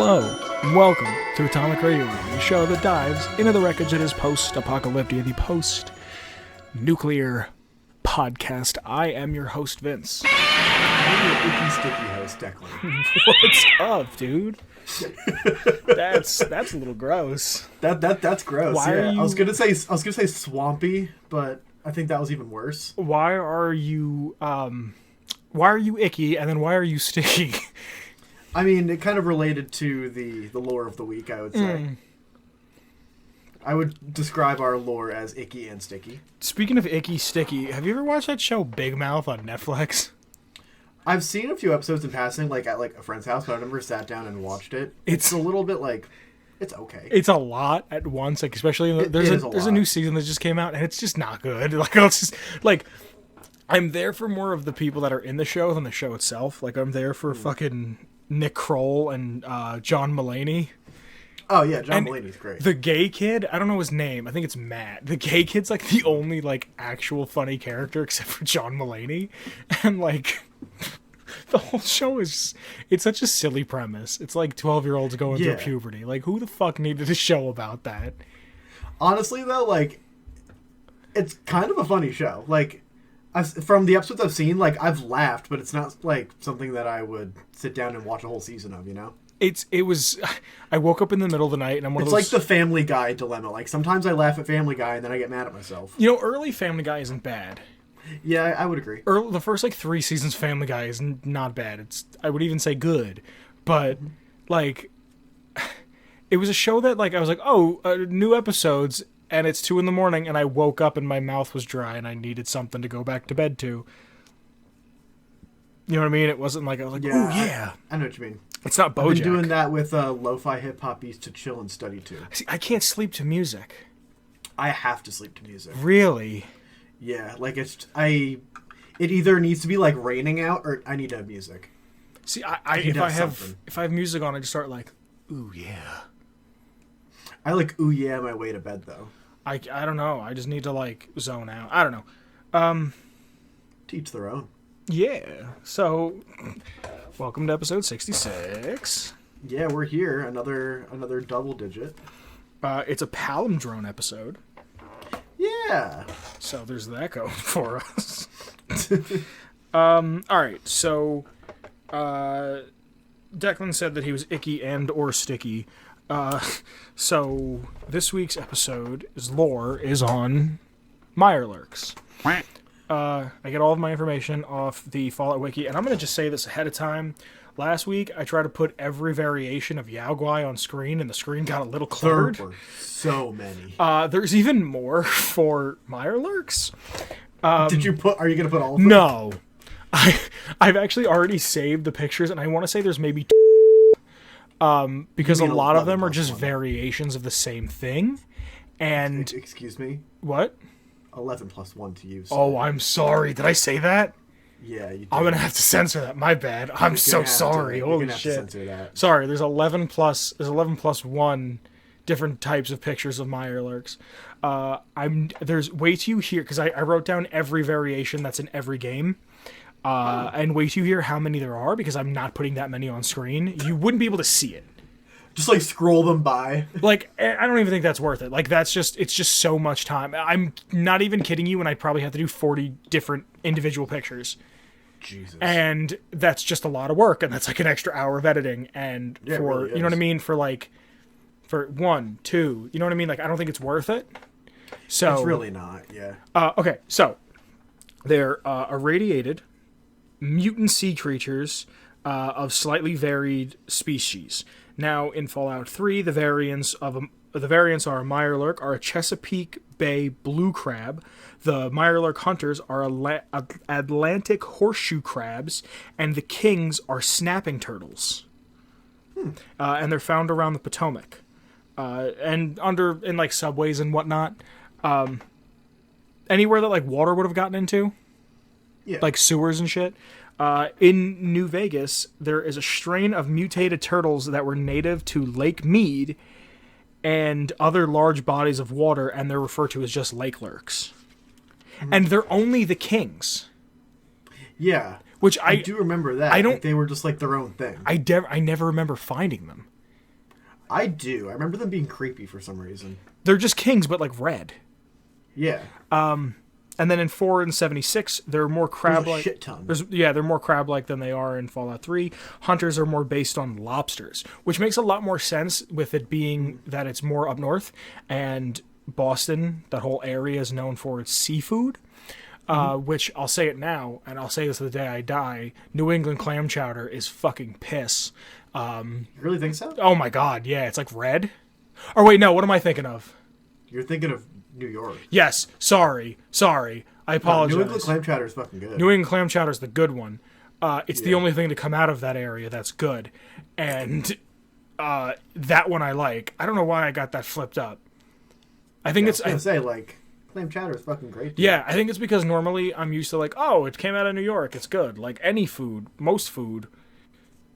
Hello, and welcome to Atomic Radio Room, the show that dives into the wreckage that is post-apocalyptic, the post-nuclear podcast. I am your host, Vince. I'm your icky, sticky host, Declan. What's up, dude? That's a little gross. That's gross. Why yeah. are you... I was gonna say swampy, but I think that was even worse. Why are you icky, and then why are you sticky? I mean, it kind of related to the lore of the week, I would say. I would describe our lore as icky and sticky. Speaking of icky, sticky, have you ever watched that show Big Mouth on Netflix? I've seen a few episodes in passing, like at a friend's house, but I've never sat down and watched it. It's a little bit like, it's okay. It's a lot at once, like especially there's a new season that just came out, and it's just not good. Like it's just like I'm there for more of the people that are in the show than the show itself. Like I'm there for fucking Nick Kroll and John Mulaney. Oh yeah, John Mulaney's great. The gay kid, I don't know his name. I think it's Matt. The gay kid's like the only like actual funny character except for John Mulaney, and like the whole show it's such a silly premise. It's like 12-year-olds going through puberty. Like who the fuck needed a show about that? Honestly though, like it's kind of a funny show. Like from the episodes I've seen, like I've laughed, but it's not like something that I would sit down and watch a whole season of, you know? I woke up in the middle of the night and I'm one of those... It's like the Family Guy dilemma. Like sometimes I laugh at Family Guy and then I get mad at myself. You know, early Family Guy isn't bad. Yeah, I would agree. The first like 3 seasons of Family Guy is not bad. I would even say good. But like it was a show that like I was like, "Oh, new episodes." And it's 2 a.m, and I woke up and my mouth was dry and I needed something to go back to bed to. You know what I mean? It wasn't like I was like, "Oh yeah." I know what you mean. It's not BoJack. I've been doing that with lo-fi hip-hop beats to chill and study to. See, I can't sleep to music. I have to sleep to music. Really? Yeah, like it either needs to be like raining out or I need to have music. See, if I have music on, I just start like, "Ooh yeah." I like ooh yeah my way to bed though. I don't know. I just need to like zone out. I don't know. Teach their own. Yeah. So, welcome to episode 66. Yeah, we're here. Another double digit. It's a palindrome episode. Yeah. So there's that going for us. All right. So, Declan said that he was icky and or sticky. So this week's episode lore is on Mirelurks. I get all of my information off the Fallout Wiki, and I'm going to just say this ahead of time. Last week, I tried to put every variation of Yaogwai on screen, and the screen got a little cluttered. There were so many. There's even more for Mirelurks. Are you going to put all of them? No. I've actually already saved the pictures, and I want to say there's maybe because a lot of them are just variations of the same thing. And excuse me? What? 11 plus 1 to use. Oh, I'm sorry. Did I say that? Yeah, you did. I'm going to have to censor that. My bad. I'm so sorry. Holy shit. Censor that. Sorry, there's 11 plus 1 different types of pictures of Mirelurks. There's wait till you hear, because I wrote down every variation that's in every game. And wait till you hear how many there are, because I'm not putting that many on screen. You wouldn't be able to see it. Just like scroll them by. Like, I don't even think that's worth it. Like, it's just so much time. I'm not even kidding you, and I'd probably have to do 40 different individual pictures. Jesus. And that's just a lot of work, and that's like an extra hour of editing. And it really is. You know what I mean? For 1, 2, you know what I mean? Like, I don't think it's worth it. So it's really not, yeah. Okay, so they're irradiated mutant sea creatures of slightly varied species. Now, in Fallout 3, the variants are a Mirelurk are a Chesapeake Bay blue crab. The Mirelurk hunters are Atlantic horseshoe crabs, and the kings are snapping turtles. And they're found around the Potomac, and in like subways and whatnot. Anywhere that like water would have gotten into, like sewers and shit. In New Vegas, there is a strain of mutated turtles that were native to Lake Mead and other large bodies of water, and they're referred to as just lake lurks. And they're only the kings. Yeah. Which I do remember that. I don't. Like they were just like their own thing. I never remember finding them. I do. I remember them being creepy for some reason. They're just kings, but like red. Yeah. And then in 4 and 76, they're more crab-like. There's a shit ton. They're more crab-like than they are in Fallout 3. Hunters are more based on lobsters, which makes a lot more sense with it being that it's more up north. And Boston, that whole area, is known for its seafood, which I'll say it now, and I'll say this the day I die, New England clam chowder is fucking piss. You really think so? Oh my god, yeah, it's like red. Or wait, no, what am I thinking of? You're thinking of New York. Yes, sorry. I apologize. New England clam chowder is fucking good. New England clam chowder is the good one. It's the only thing to come out of that area that's good. And that one I like. I don't know why I got that flipped up. I think it's... I was gonna say, like, clam chowder is fucking great. Dude. Yeah, I think it's because normally I'm used to like, oh, it came out of New York, it's good. Like any food, most food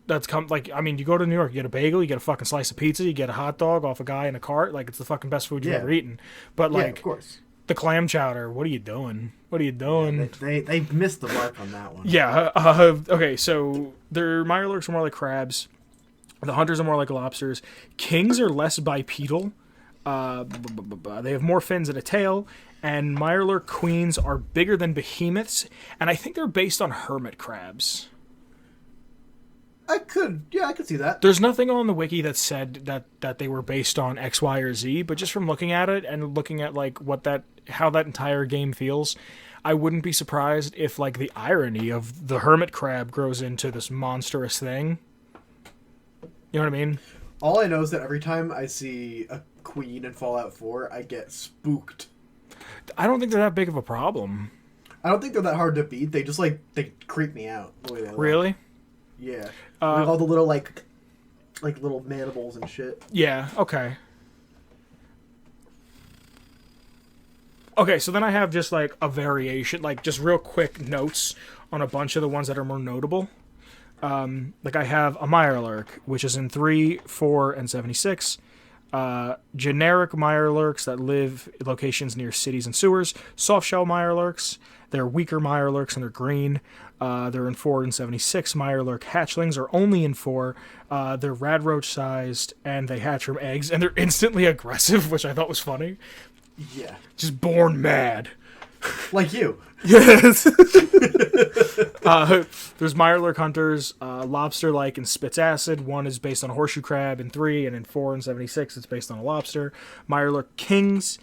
that's come... Like, I mean, you go to New York, you get a bagel, you get a fucking slice of pizza, you get a hot dog off a guy in a cart. Like, it's the fucking best food you've ever eaten. But, like... Yeah, of course. The clam chowder, what are you doing? What are you doing? Yeah, they missed the mark on that one. Yeah. Okay, so their Mirelurks are more like crabs. The hunters are more like lobsters. Kings are less bipedal. They have more fins and a tail. And Mirelurk queens are bigger than behemoths. And I think they're based on hermit crabs. I could see that. There's nothing on the wiki that said that they were based on X, Y, or Z, but just from looking at it and looking at like how that entire game feels, I wouldn't be surprised if like the irony of the hermit crab grows into this monstrous thing. You know what I mean? All I know is that every time I see a queen in Fallout 4, I get spooked. I don't think they're that big of a problem. I don't think they're that hard to beat. They just they creep me out the way they look. Really? Yeah. Like all the little like little mandibles and shit. Yeah, okay. Okay, so then I have just like a variation, like just real quick notes on a bunch of the ones that are more notable. Like I have a Mirelurk, which is in 3, 4, and 76. Generic Mirelurks that live in locations near cities and sewers. Softshell Mirelurks. They're weaker Mirelurks and they're green. They're in 4 and 76. Mirelurk hatchlings are only in 4. They're radroach sized and they hatch from eggs and they're instantly aggressive, which I thought was funny. Yeah. Just born mad. Like you. Yes. There's Mirelurk hunters, lobster-like and spits acid. 1 is based on a horseshoe crab in 3, and in 4 and 76 it's based on a lobster. Mirelurk kings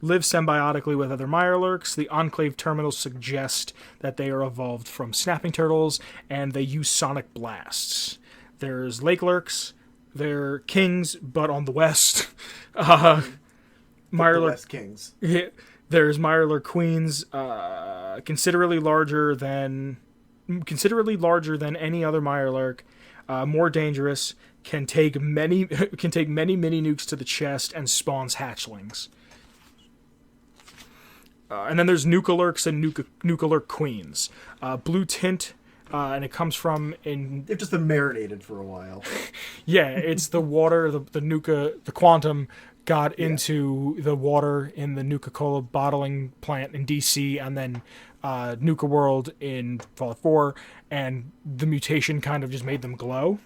live symbiotically with other Mirelurks. The Enclave terminals suggest that they are evolved from snapping turtles, and they use sonic blasts. There's Lake Lurks. They're kings, but on the west. Mirelurk West Kings. Yeah, there's Mirelurk queens, considerably larger than any other Mirelurk, more dangerous, can take many mini nukes to the chest, and spawns hatchlings. And then there's Nukalurks and Nukalurk queens. Blue tint, and it comes from They've just been marinated for a while. Yeah, it's the water, the Nuka, the Quantum got into the water in the Nuka-Cola bottling plant in DC, and then Nuka World in Fallout 4, and the mutation kind of just made them glow.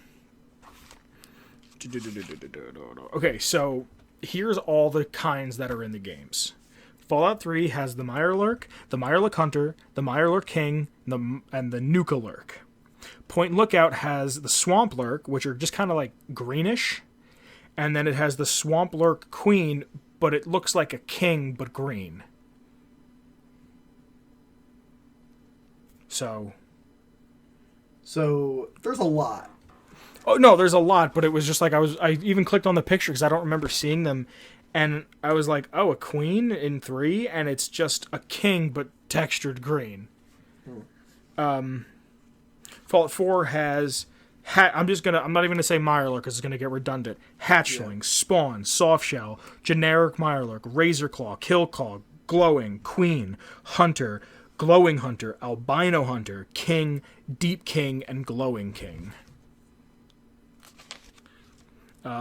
Okay, so here's all the kinds that are in the games. Fallout 3 has the Mirelurk Hunter, the Mirelurk King, and the Nuka-Lurk. Point Lookout has the Swamp Lurk, which are just kind of like greenish. And then it has the Swamp Lurk Queen, but it looks like a king, but green. So there's a lot. Oh, no, there's a lot, but it was just like I even clicked on the picture because I don't remember seeing them. And I was like, oh, a queen in 3, and it's just a king, but textured green. Fallout 4 has... I'm not even going to say Mirelurk because it's going to get redundant. Hatchling, Spawn, Softshell, Generic Mirelurk, Razorclaw, Killclaw, Glowing, Queen, Hunter, Glowing Hunter, Albino Hunter, King, Deep King, and Glowing King.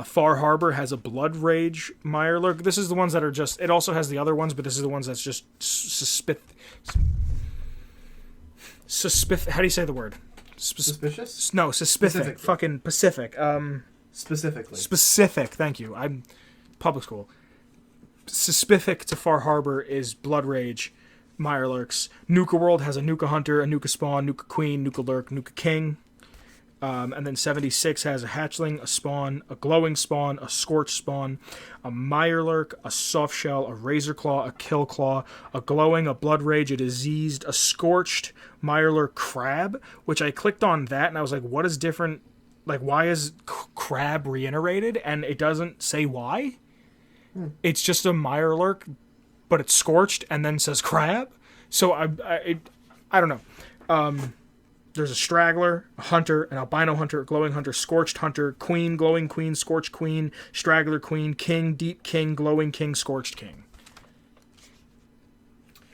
Far Harbor has a Blood Rage Mirelurk. This is the ones that are just... It also has the other ones, but this is the ones that's just... How do you say the word? Suspicious? No, specific. Specific. Fucking Pacific. Specifically. Specific, thank you. I'm public school. Specific to Far Harbor is Blood Rage, Mirelurks. Nuka World has a Nuka Hunter, a Nuka Spawn, Nuka Queen, Nuka Lurk, Nuka King. And then 76 has a Hatchling, a Spawn, a Glowing Spawn, a Scorch Spawn, a Mirelurk, a Softshell, a Razor Claw, a Kill Claw, a Glowing, a Blood Rage, a Diseased, a Scorched, Mirelurk Crab, which I clicked on that and I was like, what is different? Like, why is Crab reiterated? And it doesn't say why. It's just a Mirelurk, but it's scorched and then says Crab. So I don't know. There's a Straggler, a Hunter, an Albino Hunter, a Glowing Hunter, Scorched Hunter, Queen, Glowing Queen, Scorched Queen, Straggler Queen, King, Deep King, Glowing King, Scorched King.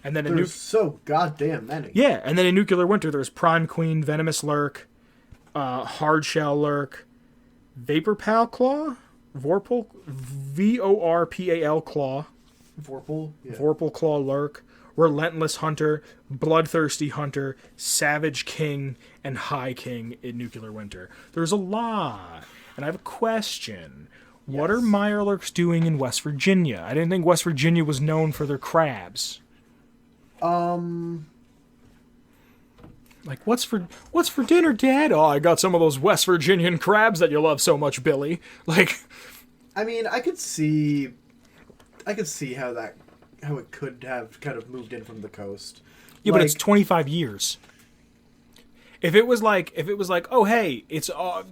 And then there's so goddamn many. Yeah, and then in Nuclear Winter there's Prime Queen, Venomous Lurk, Hardshell Lurk, Vapor Pal Claw, Vorpal, Vorpal Claw, Vorpal, yeah. Vorpal Claw Lurk, Relentless Hunter, Bloodthirsty Hunter, Savage King, and High King in Nuclear Winter. There's a lot. And I have a question. Yes. What are Mirelurks doing in West Virginia? I didn't think West Virginia was known for their crabs. Like, what's for dinner, Dad? Oh, I got some of those West Virginian crabs that you love so much, Billy. Like, I mean, I could see how it could have kind of moved in from the coast. Yeah, but it's 25 years. If it was like, oh, hey, it's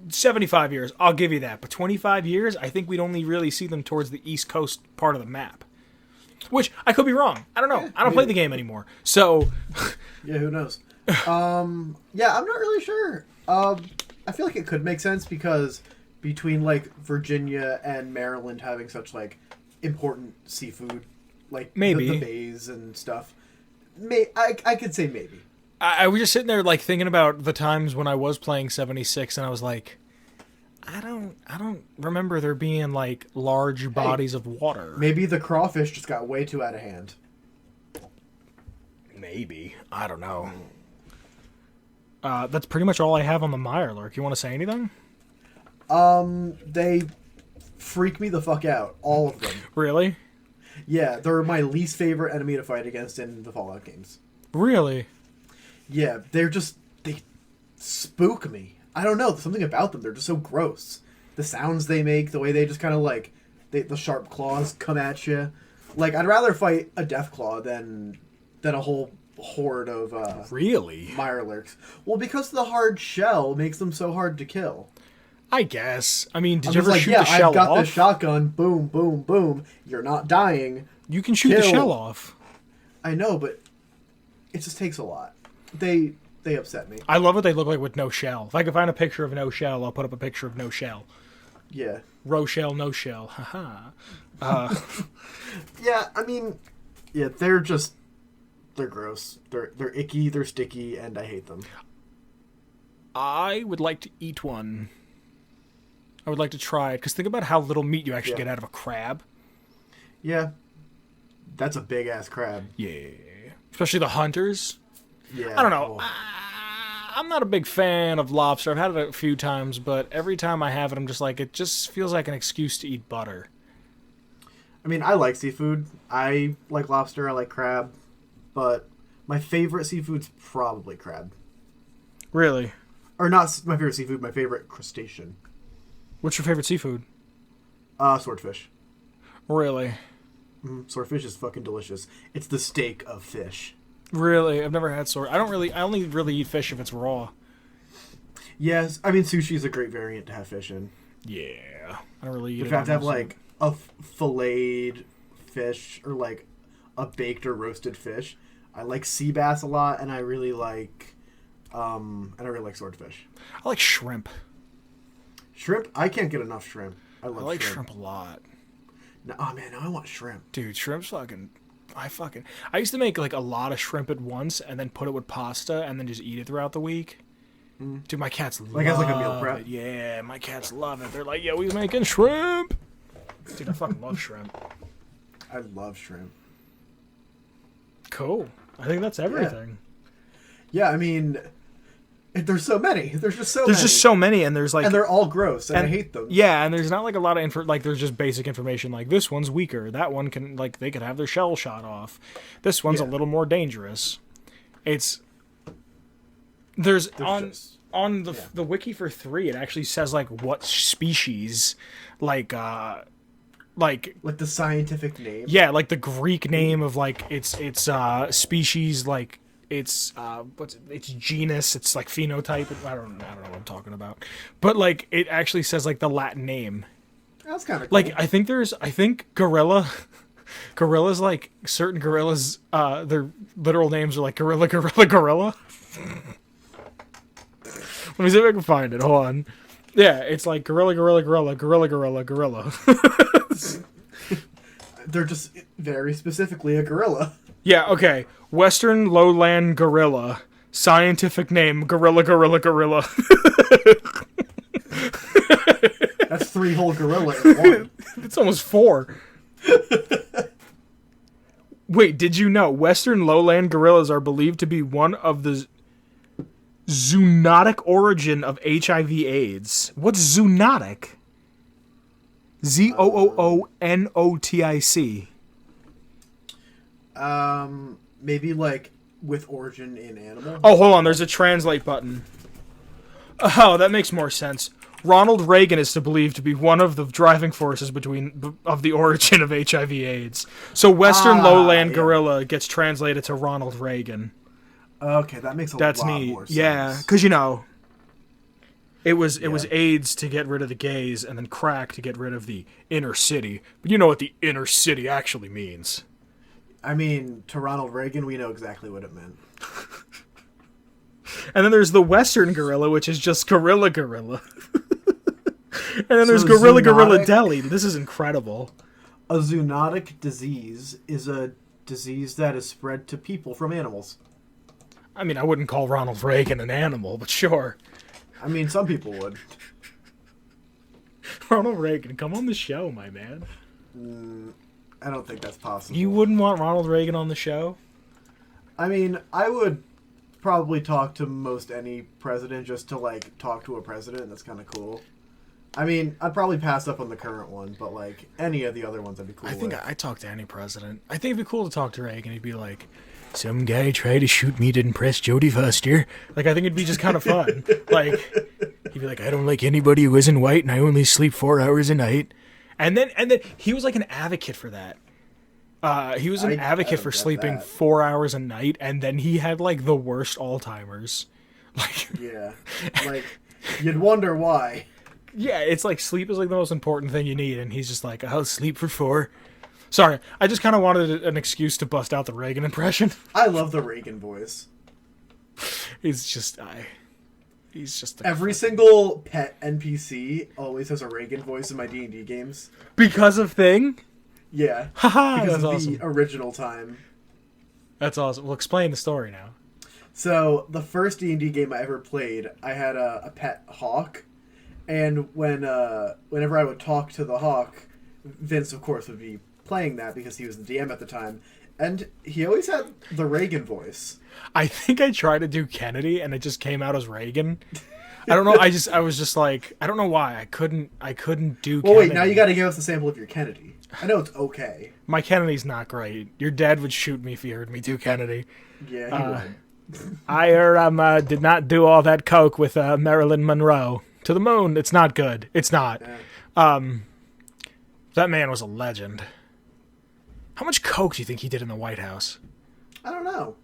75 years, I'll give you that. But 25 years, I think we'd only really see them towards the East Coast part of the map. Which, I could be wrong. I don't know. I don't play the game anymore. So... yeah, who knows? Yeah, I'm not really sure. I feel like it could make sense because between, like, Virginia and Maryland having such, like, important seafood, like, maybe the bays and stuff, I could say maybe. I was just sitting there, like, thinking about the times when I was playing 76, and I was like, I don't remember there being, like, large bodies of water. Maybe the crawfish just got way too out of hand. Maybe. I don't know. That's pretty much all I have on the Mirelurk. You want to say anything? They freak me the fuck out. All of them. Really? Yeah, they're my least favorite enemy to fight against in the Fallout games. Really? Yeah, they spook me. I don't know, there's something about them. They're just so gross. The sounds they make, the way they just kind of like, the sharp claws come at you. Like, I'd rather fight a Deathclaw than a whole horde of really Mirelurks. Well, because the hard shell makes them so hard to kill. I guess. I mean, did you ever shoot the shell off? I've got the shotgun. Boom, boom, boom. You're not dying. You can shoot the shell off. I know, but it just takes a lot. They upset me. I love what they look like with no shell. If I can find a picture of no shell, I'll put up a picture of no shell. Yeah. Rochelle, no shell. Haha. Yeah, I mean, yeah, they're gross. They're icky, they're sticky, and I hate them. I would like to eat one. I would like to try it, because think about how little meat you actually get out of a crab. Yeah. That's a big-ass crab. Yeah. Especially the hunters. Yeah. I don't know. I'm not a big fan of lobster. I've had it a few times, but every time I have it, I'm just like, it just feels like an excuse to eat butter. I mean, I like seafood. I like lobster. I like crab. But my favorite seafood's probably crab. Really? Or not my favorite seafood, my favorite crustacean. What's your favorite seafood? Swordfish. Really? Swordfish is fucking delicious. It's the steak of fish. Really? I've never had sword. I only really eat fish if it's raw. Yes, I mean sushi is a great variant to have fish in. Yeah. I don't really eat it. If you have to have like a filleted fish or like a baked or roasted fish. I like sea bass a lot, and I really like swordfish. I like shrimp. Shrimp? I can't get enough shrimp. I like shrimp a lot. No, oh man, I want shrimp. Dude, shrimp's fucking... I used to make like a lot of shrimp at once and then put it with pasta and then just eat it throughout the week. Dude, my cats love it. Like as like a meal prep? Yeah, my cats love it. They're like, yeah, we making shrimp. Dude, I fucking love shrimp. I love shrimp. Cool. I think that's everything. Yeah, I mean, There's so many. There's just so many. There's just so many, and there's like, and they're all gross, and I hate them. Yeah, and there's not like a lot of like there's just basic information like this one's weaker, that one can like they could have their shell shot off, this one's a little more dangerous. It's there's on the wiki for 3, it actually says like what species, like the scientific name. Yeah, like the Greek name of like its species, like it's its genus, it's like phenotype. I don't know what I'm talking about, but like it actually says like the Latin name. That's kind of cool. Like I think gorilla. Gorillas, like certain gorillas, their literal names are like gorilla. Let me see if I can find it. Hold on. Yeah, it's like gorilla. They're just very specifically a gorilla. Yeah, okay. Western lowland gorilla. Scientific name, gorilla. That's 3 whole gorilla in one. It's almost 4. Wait, did you know Western lowland gorillas are believed to be one of the zoonotic origin of HIV/AIDS? What's zoonotic? ZOOONOTIC. Maybe like with origin in animal. Oh, hold on. There's a translate button. Oh, that makes more sense. Ronald Reagan is believed to be one of the driving forces of the origin of HIV/AIDS. So Western lowland gorilla gets translated to Ronald Reagan. Okay, that makes That's lot neat. more sense. Yeah, because it was AIDS to get rid of the gays, and then crack to get rid of the inner city. But you know what the inner city actually means. I mean, to Ronald Reagan, we know exactly what it meant. And then there's the Western gorilla, which is just gorilla. And then there's gorilla deli. This is incredible. A zoonotic disease is a disease that is spread to people from animals. I mean, I wouldn't call Ronald Reagan an animal, but sure. I mean, some people would. Ronald Reagan, come on the show, my man. I don't think that's possible. You wouldn't want Ronald Reagan on the show? I mean, I would probably talk to most any president just to, like, talk to a president. That's kind of cool. I mean, I'd probably pass up on the current one, but, like, any of the other ones I'd be cool I think with. I'd talk to any president. I think it'd be cool to talk to Reagan. He'd be like, some guy tried to shoot me to impress Jodie Foster. Like, I think it'd be just kind of fun. Like, he'd be like, I don't like anybody who isn't white, and I only sleep 4 hours a night. And then he was like an advocate for that. He was an advocate for sleeping 4 hours a night, and then he had like the worst Alzheimer's. Like, yeah, like you'd wonder why. Yeah, it's like sleep is like the most important thing you need, and he's just like, I'll sleep for 4. Sorry, I just kind of wanted an excuse to bust out the Reagan impression. I love the Reagan voice. He's just every single pet NPC always has a Reagan voice in my D&D games. Because of Thing? Yeah. Haha, because that's of awesome. the original time. That's awesome. Well, explain the story now. So, the first D&D game I ever played, I had a pet hawk, and whenever I would talk to the hawk, Vince, of course, would be playing that because he was the DM at the time, and he always had the Reagan voice. I think I tried to do Kennedy, and it just came out as Reagan. I don't know. I was just like, I don't know why I couldn't do. Well, Kennedy. wait. Now you got to give us a sample of your Kennedy. I know it's okay. My Kennedy's not great. Your dad would shoot me if he heard me do Kennedy. Yeah, he would. I heard did not do all that coke with Marilyn Monroe. To the moon. It's not good. It's not. Yeah. That man was a legend. How much coke do you think he did in the White House? I don't know.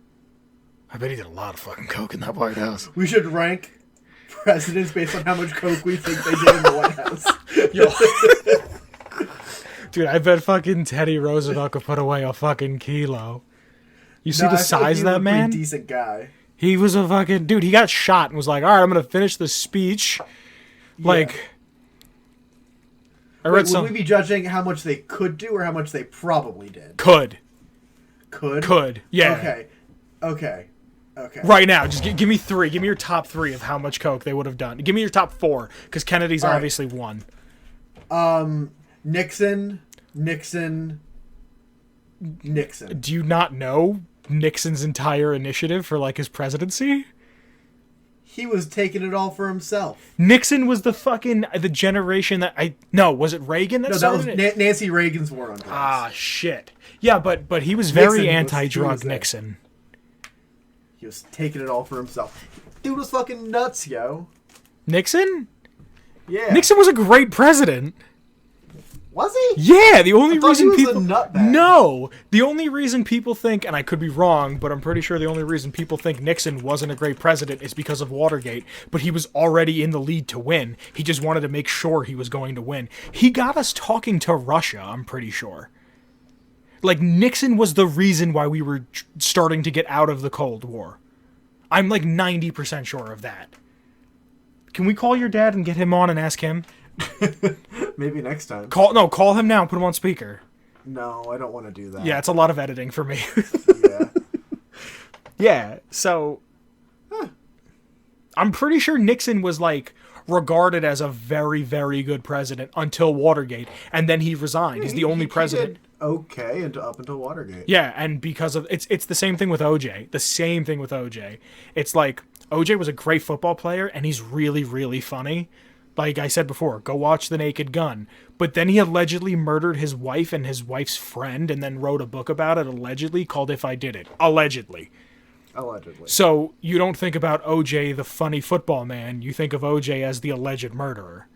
I bet he did a lot of fucking coke in that White House. We should rank presidents based on how much coke we think they did in the White House. Yo. Dude, I bet fucking Teddy Roosevelt could put away a fucking kilo. You see the size of that man? Pretty decent guy. He was a fucking dude. He got shot and was like, "All right, I'm gonna finish the speech." Like, I read would we be judging how much they could do or how much they probably did? Could. Yeah. Okay. Right now, just give me 3. Give me your top 3 of how much coke they would have done. Give me your top 4 because Kennedy's obviously one. Nixon. Do you not know Nixon's entire initiative for like his presidency? He was taking it all for himself. Nixon was the generation that no, was it Reagan that started that was it? Nancy Reagan's war on drugs. Ah, shit. Yeah, but he was very Nixon anti-drug, was there. Nixon. He was taking it all for himself. Dude was fucking nuts, yo. Nixon? Yeah. Nixon was a great president. Was he? Yeah, the only I thought reason he was people a nutbag. No, the only reason people think, and I could be wrong, but I'm pretty sure the only reason people think Nixon wasn't a great president is because of Watergate, but he was already in the lead to win. He just wanted to make sure he was going to win. He got us talking to Russia, I'm pretty sure. Like, Nixon was the reason why we were starting to get out of the Cold War. I'm like 90% sure of that. Can we call your dad and get him on and ask him? Maybe next time. Call him now and put him on speaker. No, I don't want to do that. Yeah, it's a lot of editing for me. Yeah. Yeah, so I'm pretty sure Nixon was like regarded as a very, very good president until Watergate, and then he resigned. He's the only president. He did okay, and up until Watergate. Yeah, and because of it's the same thing with OJ. The same thing with OJ. It's like OJ was a great football player, and he's really, really funny. Like I said before, go watch The Naked Gun. But then he allegedly murdered his wife and his wife's friend, and then wrote a book about it, allegedly, called If I Did It. Allegedly. So you don't think about OJ, the funny football man. You think of OJ as the alleged murderer.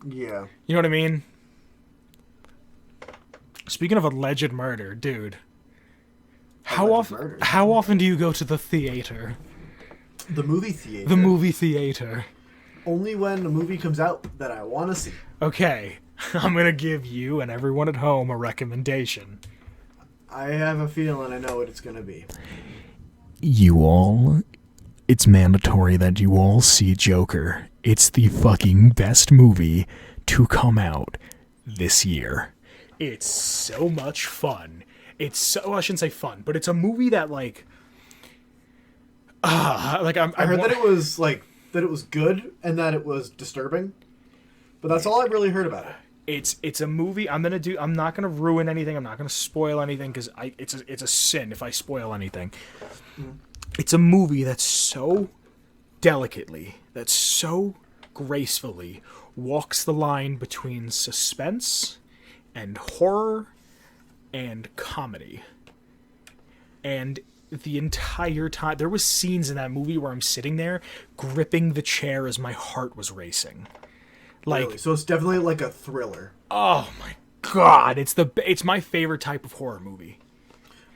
Yeah. You know what I mean? Speaking of alleged murder, dude. How often do you go to the theater? The movie theater. The movie theater. Only when a movie comes out that I want to see. Okay, I'm gonna give you and everyone at home a recommendation. I have a feeling I know what it's gonna be. It's mandatory that you all see Joker. It's the fucking best movie to come out this year. It's so much fun. I shouldn't say fun, but it's a movie that I heard that it was that it was good and that it was disturbing, but that's all I really heard about it. It's a movie. I'm not gonna ruin anything. I'm not gonna spoil anything because it's a sin if I spoil anything. It's a movie that's so delicately, that's so gracefully walks the line between suspense and horror and comedy. And the entire time, there was scenes in that movie where I'm sitting there gripping the chair as my heart was racing. Really? So it's definitely like a thriller. Oh my god, it's my favorite type of horror movie.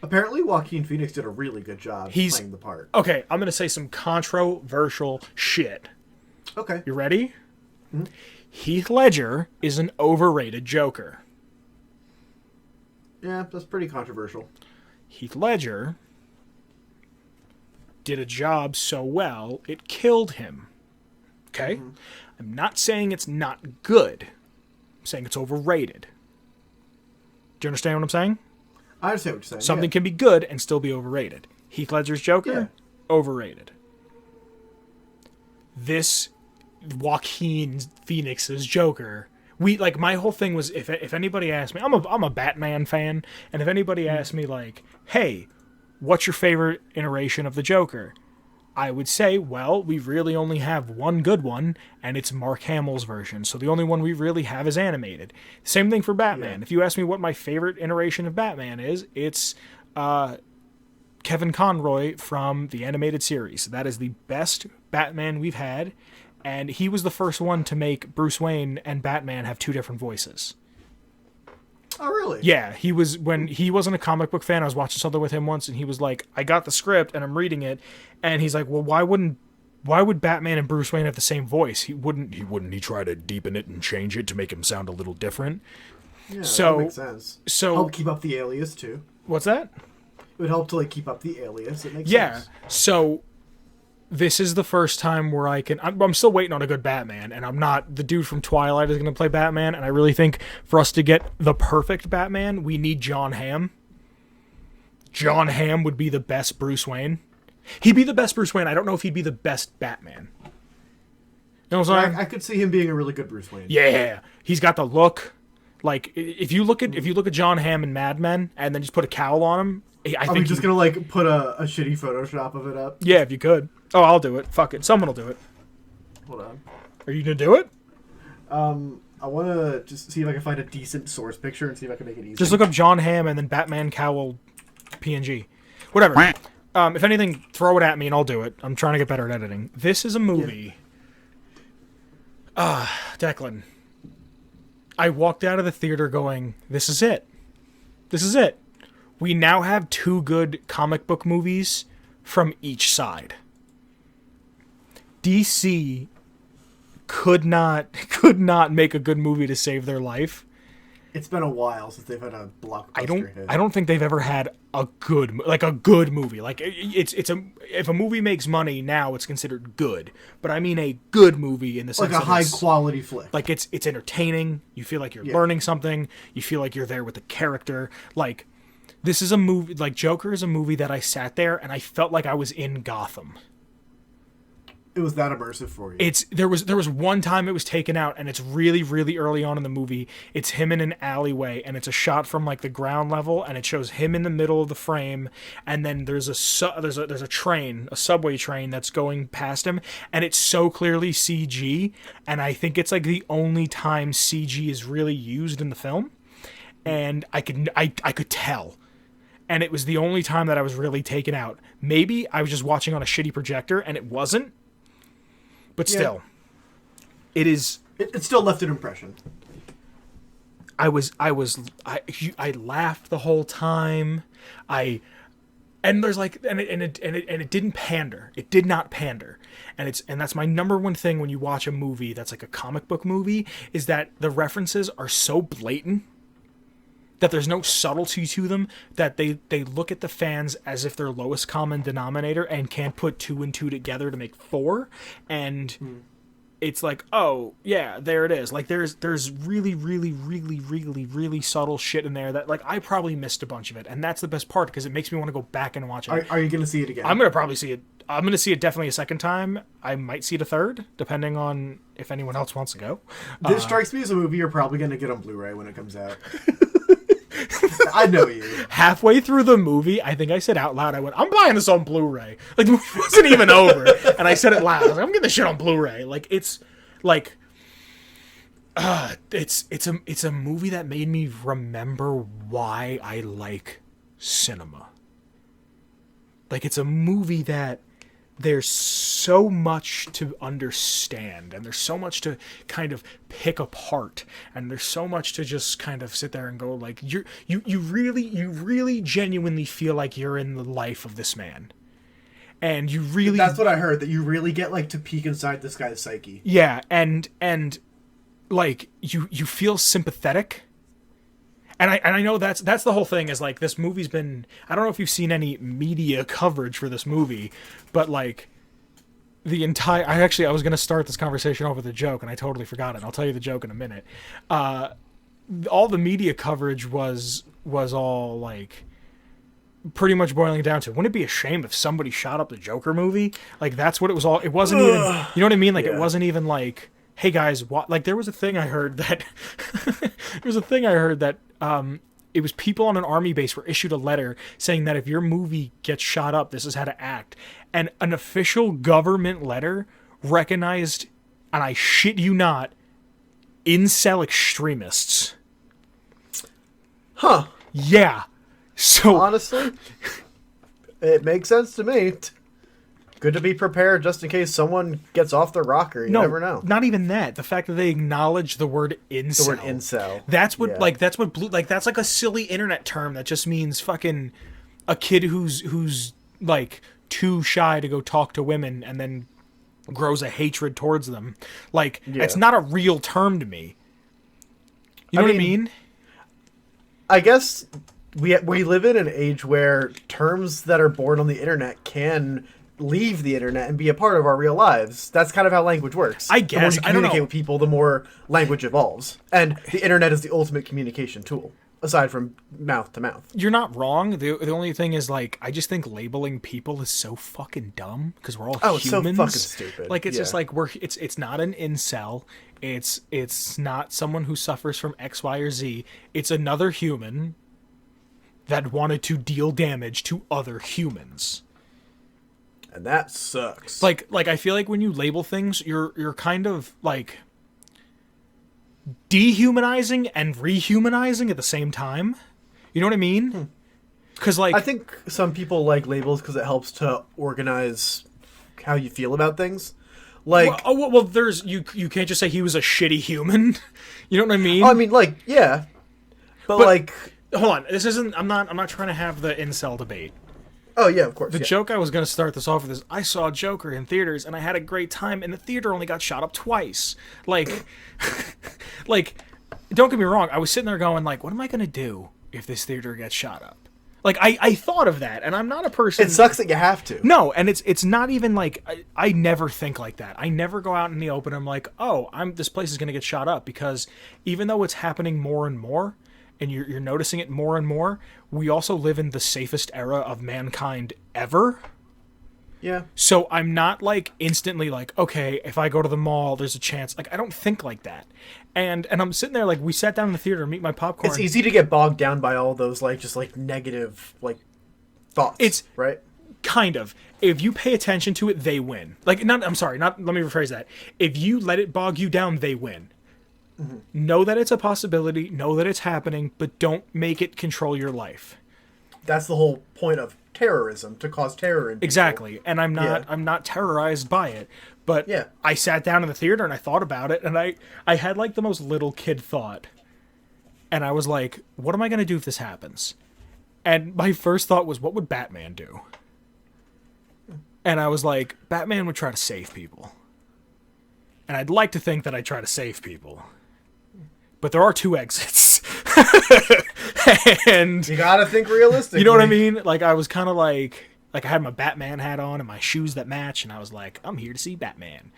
Apparently Joaquin Phoenix did a really good job playing the part. Okay, I'm going to say some controversial shit. Okay. You ready? Mm-hmm. Heath Ledger is an overrated Joker. Yeah, that's pretty controversial. Heath Ledger did a job so well, it killed him. Okay? Mm-hmm. I'm not saying it's not good. I'm saying it's overrated. Do you understand what I'm saying? I understand what you're saying. Something can be good and still be overrated. Heath Ledger's Joker, overrated. This Joaquin Phoenix's Joker, my whole thing was if anybody asked me, I'm a Batman fan, and if anybody asked me hey, what's your favorite iteration of the Joker? I would say, well, we really only have one good one, and it's Mark Hamill's version. So the only one we really have is animated. Same thing for Batman. Yeah. If you ask me what my favorite iteration of Batman is, it's Kevin Conroy from the animated series. That is the best Batman we've had, and he was the first one to make Bruce Wayne and Batman have two different voices. Oh, really? Yeah, when he wasn't a comic book fan, I was watching something with him once, and he was like, I got the script, and I'm reading it, and he's like, well, why would Batman and Bruce Wayne have the same voice? He try to deepen it and change it to make him sound a little different? Yeah, that makes sense. So help keep up the alias, too. What's that? It would help to, keep up the alias. It makes sense. Yeah, so this is the first time where I'm still waiting on a good Batman, and I'm not, the dude from Twilight is going to play Batman, and I really think for us to get the perfect Batman, we need John Hamm. John Hamm would be the best Bruce Wayne. He'd be the best Bruce Wayne. I don't know if he'd be the best Batman. You know what I'm saying? I could see him being a really good Bruce Wayne. Yeah, he's got the look. If you look at John Hamm in Mad Men, and then just put a cowl on him, I think just gonna put a shitty Photoshop of it up? Yeah, if you could. Oh, I'll do it. Fuck it. Someone will do it. Hold on. Are you gonna do it? I want to just see if I can find a decent source picture and see if I can make it easy. Just look up John Hamm and then Batman Cowl PNG. Whatever. If anything, throw it at me and I'll do it. I'm trying to get better at editing. This is a movie. Declan. I walked out of the theater going, this is it. This is it. We now have 2 good comic book movies from each side. DC could not make a good movie to save their life. It's been a while since they've had a blockbuster hit. I don't think they've ever had a good movie. Like if a movie makes money now, it's considered good. But I mean a good movie in the sense like a high quality flick. Like it's entertaining. You feel like you're learning something. You feel like you're there with the character. Like this is a movie. Like Joker is a movie that I sat there and I felt like I was in Gotham. It was that immersive for you. There was one time it was taken out, and it's really, really early on in the movie. It's him in an alleyway, and it's a shot from like the ground level, and it shows him in the middle of the frame, and then there's a train, a subway train that's going past him, and it's so clearly CG, and I think it's like the only time CG is really used in the film, and I could tell. And it was the only time that I was really taken out. Maybe I was just watching on a shitty projector, and it wasn't. But still, it is. It still left an impression. I laughed the whole time. And there's like, and it didn't pander. It did not pander. And that's my number one thing when you watch a movie that's like a comic book movie is that the references are so blatant that there's no subtlety to them, that they look at the fans as if they're lowest common denominator and can't put 2 and 2 together to make 4. And it's like, oh yeah, there it is. Like there's really, really, really, really, really subtle shit in there that like I probably missed a bunch of it. And that's the best part because it makes me want to go back and watch it. Are you going to see it again? I'm going to probably see it. I'm going to see it definitely a second time. I might see it a third, depending on if anyone else wants to go. This strikes me as a movie you're probably going to get on Blu-ray when it comes out. I know you. Halfway through the movie, I think I said out loud, I went, I'm buying this on Blu-ray. Like, the movie wasn't even over. And I said it loud. I was like, I'm getting this shit on Blu-ray. Like, it's like, it's a movie that made me remember why I like cinema. Like, it's a movie that there's so much to understand, and there's so much to kind of pick apart, and there's so much to just kind of sit there and go like, you really genuinely feel like you're in the life of this man, and you really, that's what I heard, that you really get like to peek inside this guy's psyche. Yeah, and like you feel sympathetic. And I know that's the whole thing is like this movie's been, I don't know if you've seen any media coverage for this movie, but like the entire, I was going to start this conversation off with a joke and I totally forgot it. I'll tell you the joke in a minute. All the media coverage was all like pretty much boiling down to, wouldn't it be a shame if somebody shot up the Joker movie? Like that's what it was all, it wasn't even, you know what I mean? Like it wasn't even like, hey guys, like there was a thing I heard that it was people on an army base were issued a letter saying that if your movie gets shot up, this is how to act. And an official government letter recognized, and I shit you not, incel extremists. Huh. Yeah. So honestly, it makes sense to me. Good to be prepared just in case someone gets off the rocker. You never know. Not even that. The fact that they acknowledge the word incel. The word incel. That's what that's what blue, like that's like a silly internet term that just means fucking a kid who's like too shy to go talk to women and then grows a hatred towards them. Like it's not a real term to me. You know what I mean? I guess we live in an age where terms that are born on the internet can leave the internet and be a part of our real lives. That's kind of how language works. I guess. The more you communicate with people, the more language evolves. And the internet is the ultimate communication tool, aside from mouth to mouth. You're not wrong. The only thing is, like, I just think labeling people is so fucking dumb because we're all humans. It's so fucking stupid. Like, it's just like it's not an incel. It's not someone who suffers from X, Y, or Z. It's another human that wanted to deal damage to other humans. And that sucks. Like I feel like when you label things, you're kind of like dehumanizing and rehumanizing at the same time. You know what I mean? Because like I think some people like labels because it helps to organize how you feel about things. Like, well, there's you can't just say he was a shitty human. You know what I mean? I mean, like, yeah, but like, hold on, this isn't. I'm not trying to have the incel debate. oh yeah, of course. The joke I was going to start this off with is I saw Joker in theaters and I had a great time, and the theater only got shot up twice. Like, like, don't get me wrong. I was sitting there going like, what am I going to do if this theater gets shot up? Like, I thought of that, and I'm not a person... It sucks that you have to. No, and it's not even like... I never think like that. I never go out in the open and I'm like, oh, this place is going to get shot up, because even though it's happening more and more, and you're noticing it more and more, we also live in the safest era of mankind ever. Yeah. So I'm not like instantly like, okay, if I go to the mall, there's a chance. Like, I don't think like that. And I'm sitting there like, we sat down in the theater to meet my popcorn. It's easy to get bogged down by all those like just like negative like thoughts. It's right. Kind of. If you pay attention to it, they win. Like, let me rephrase that. If you let it bog you down, they win. Mm-hmm. Know that it's a possibility, know that it's happening, but don't make it control your life. That's the whole point of terrorism, to cause terror in people. Exactly. And I'm not terrorized by it. But yeah. I sat down in the theater and I thought about it, and I had like the most little kid thought. And I was like, what am I going to do if this happens? And my first thought was, what would Batman do? And I was like, Batman would try to save people. And I'd like to think that I try to save people. But there are 2 exits. And you gotta think realistically. You know what I mean? Like, I was kind of like I had my Batman hat on and my shoes that match, and I was like, I'm here to see Batman.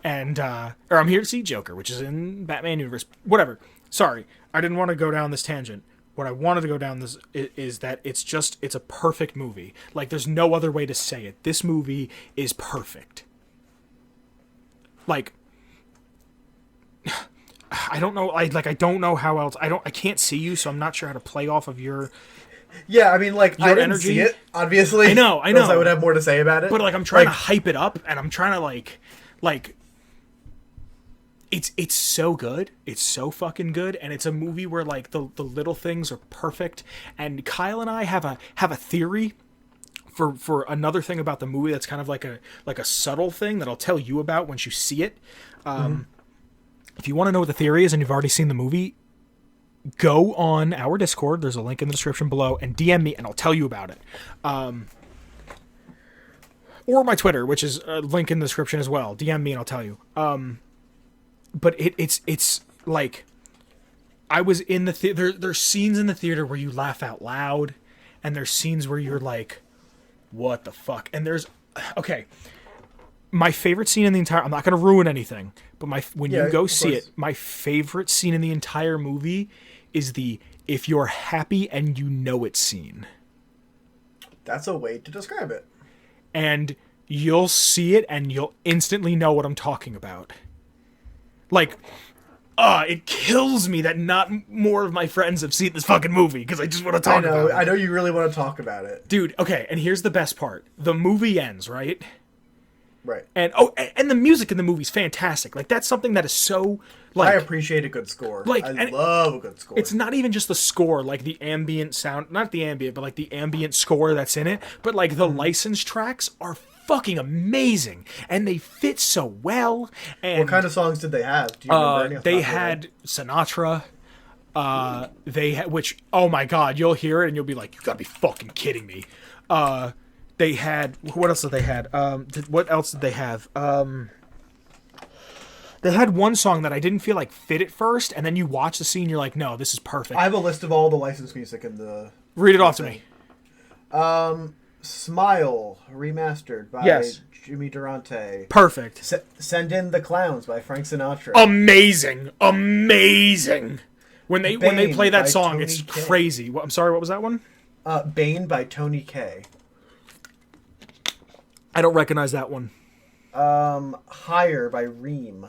And, or I'm here to see Joker, which is in Batman universe. Whatever. Sorry. I didn't want to go down this tangent. What I wanted to go down this is that it's a perfect movie. Like, there's no other way to say it. This movie is perfect. Like, I don't know. I don't know how else. I can't see you, so I'm not sure how to play off of your. Yeah, I mean, like, your I didn't energy. see it, obviously. I know. Else I would have more to say about it. But like, I'm trying to hype it up, and I'm trying to like. It's so good. It's so fucking good, and it's a movie where like the little things are perfect. And Kyle and I have a theory for another thing about the movie that's kind of like a subtle thing that I'll tell you about once you see it. If you want to know what the theory is and you've already seen the movie, go on our Discord. There's a link in the description below, and DM me, and I'll tell you about it. Or my Twitter, which is a link in the description as well. DM me, and I'll tell you. But it's like, I was in the theater. There's scenes in the theater where you laugh out loud, and there's scenes where you're like, what the fuck? And okay. My favorite scene in the entire... I'm not going to ruin anything, but when you go see it, my favorite scene in the entire movie is the "if you're happy and you know it" scene. That's a way to describe it. And you'll see it and you'll instantly know what I'm talking about. Like, it kills me that not more of my friends have seen this fucking movie, because I just want to talk about it. I know you really want to talk about it. Dude, okay, and here's the best part. The movie ends, right? Right. And and the music in the movie's fantastic. Like, that's something that is so like, I appreciate a good score. Like, I love a good score. It's not even just the score, like the ambient sound, not the ambient, but like the ambient score that's in it. But like the licensed tracks are fucking amazing, and they fit so well. And what kind of songs did they have? Do you remember any? They had Sinatra. They had, which, oh my god, you'll hear it and you'll be like, you gotta be fucking kidding me. They had, what else did they had? What else did they have? They had one song that I didn't feel like fit at first, and then you watch the scene, you're like, no, this is perfect. I have a list of all the licensed music in the... Read it off to me. Smile, remastered by Jimmy Durante. Perfect. Send in the Clowns by Frank Sinatra. Amazing. When they play that song, Tony it's K. crazy. I'm sorry, what was that one? Bane by Tony K. I don't recognize that one. Higher by Reem.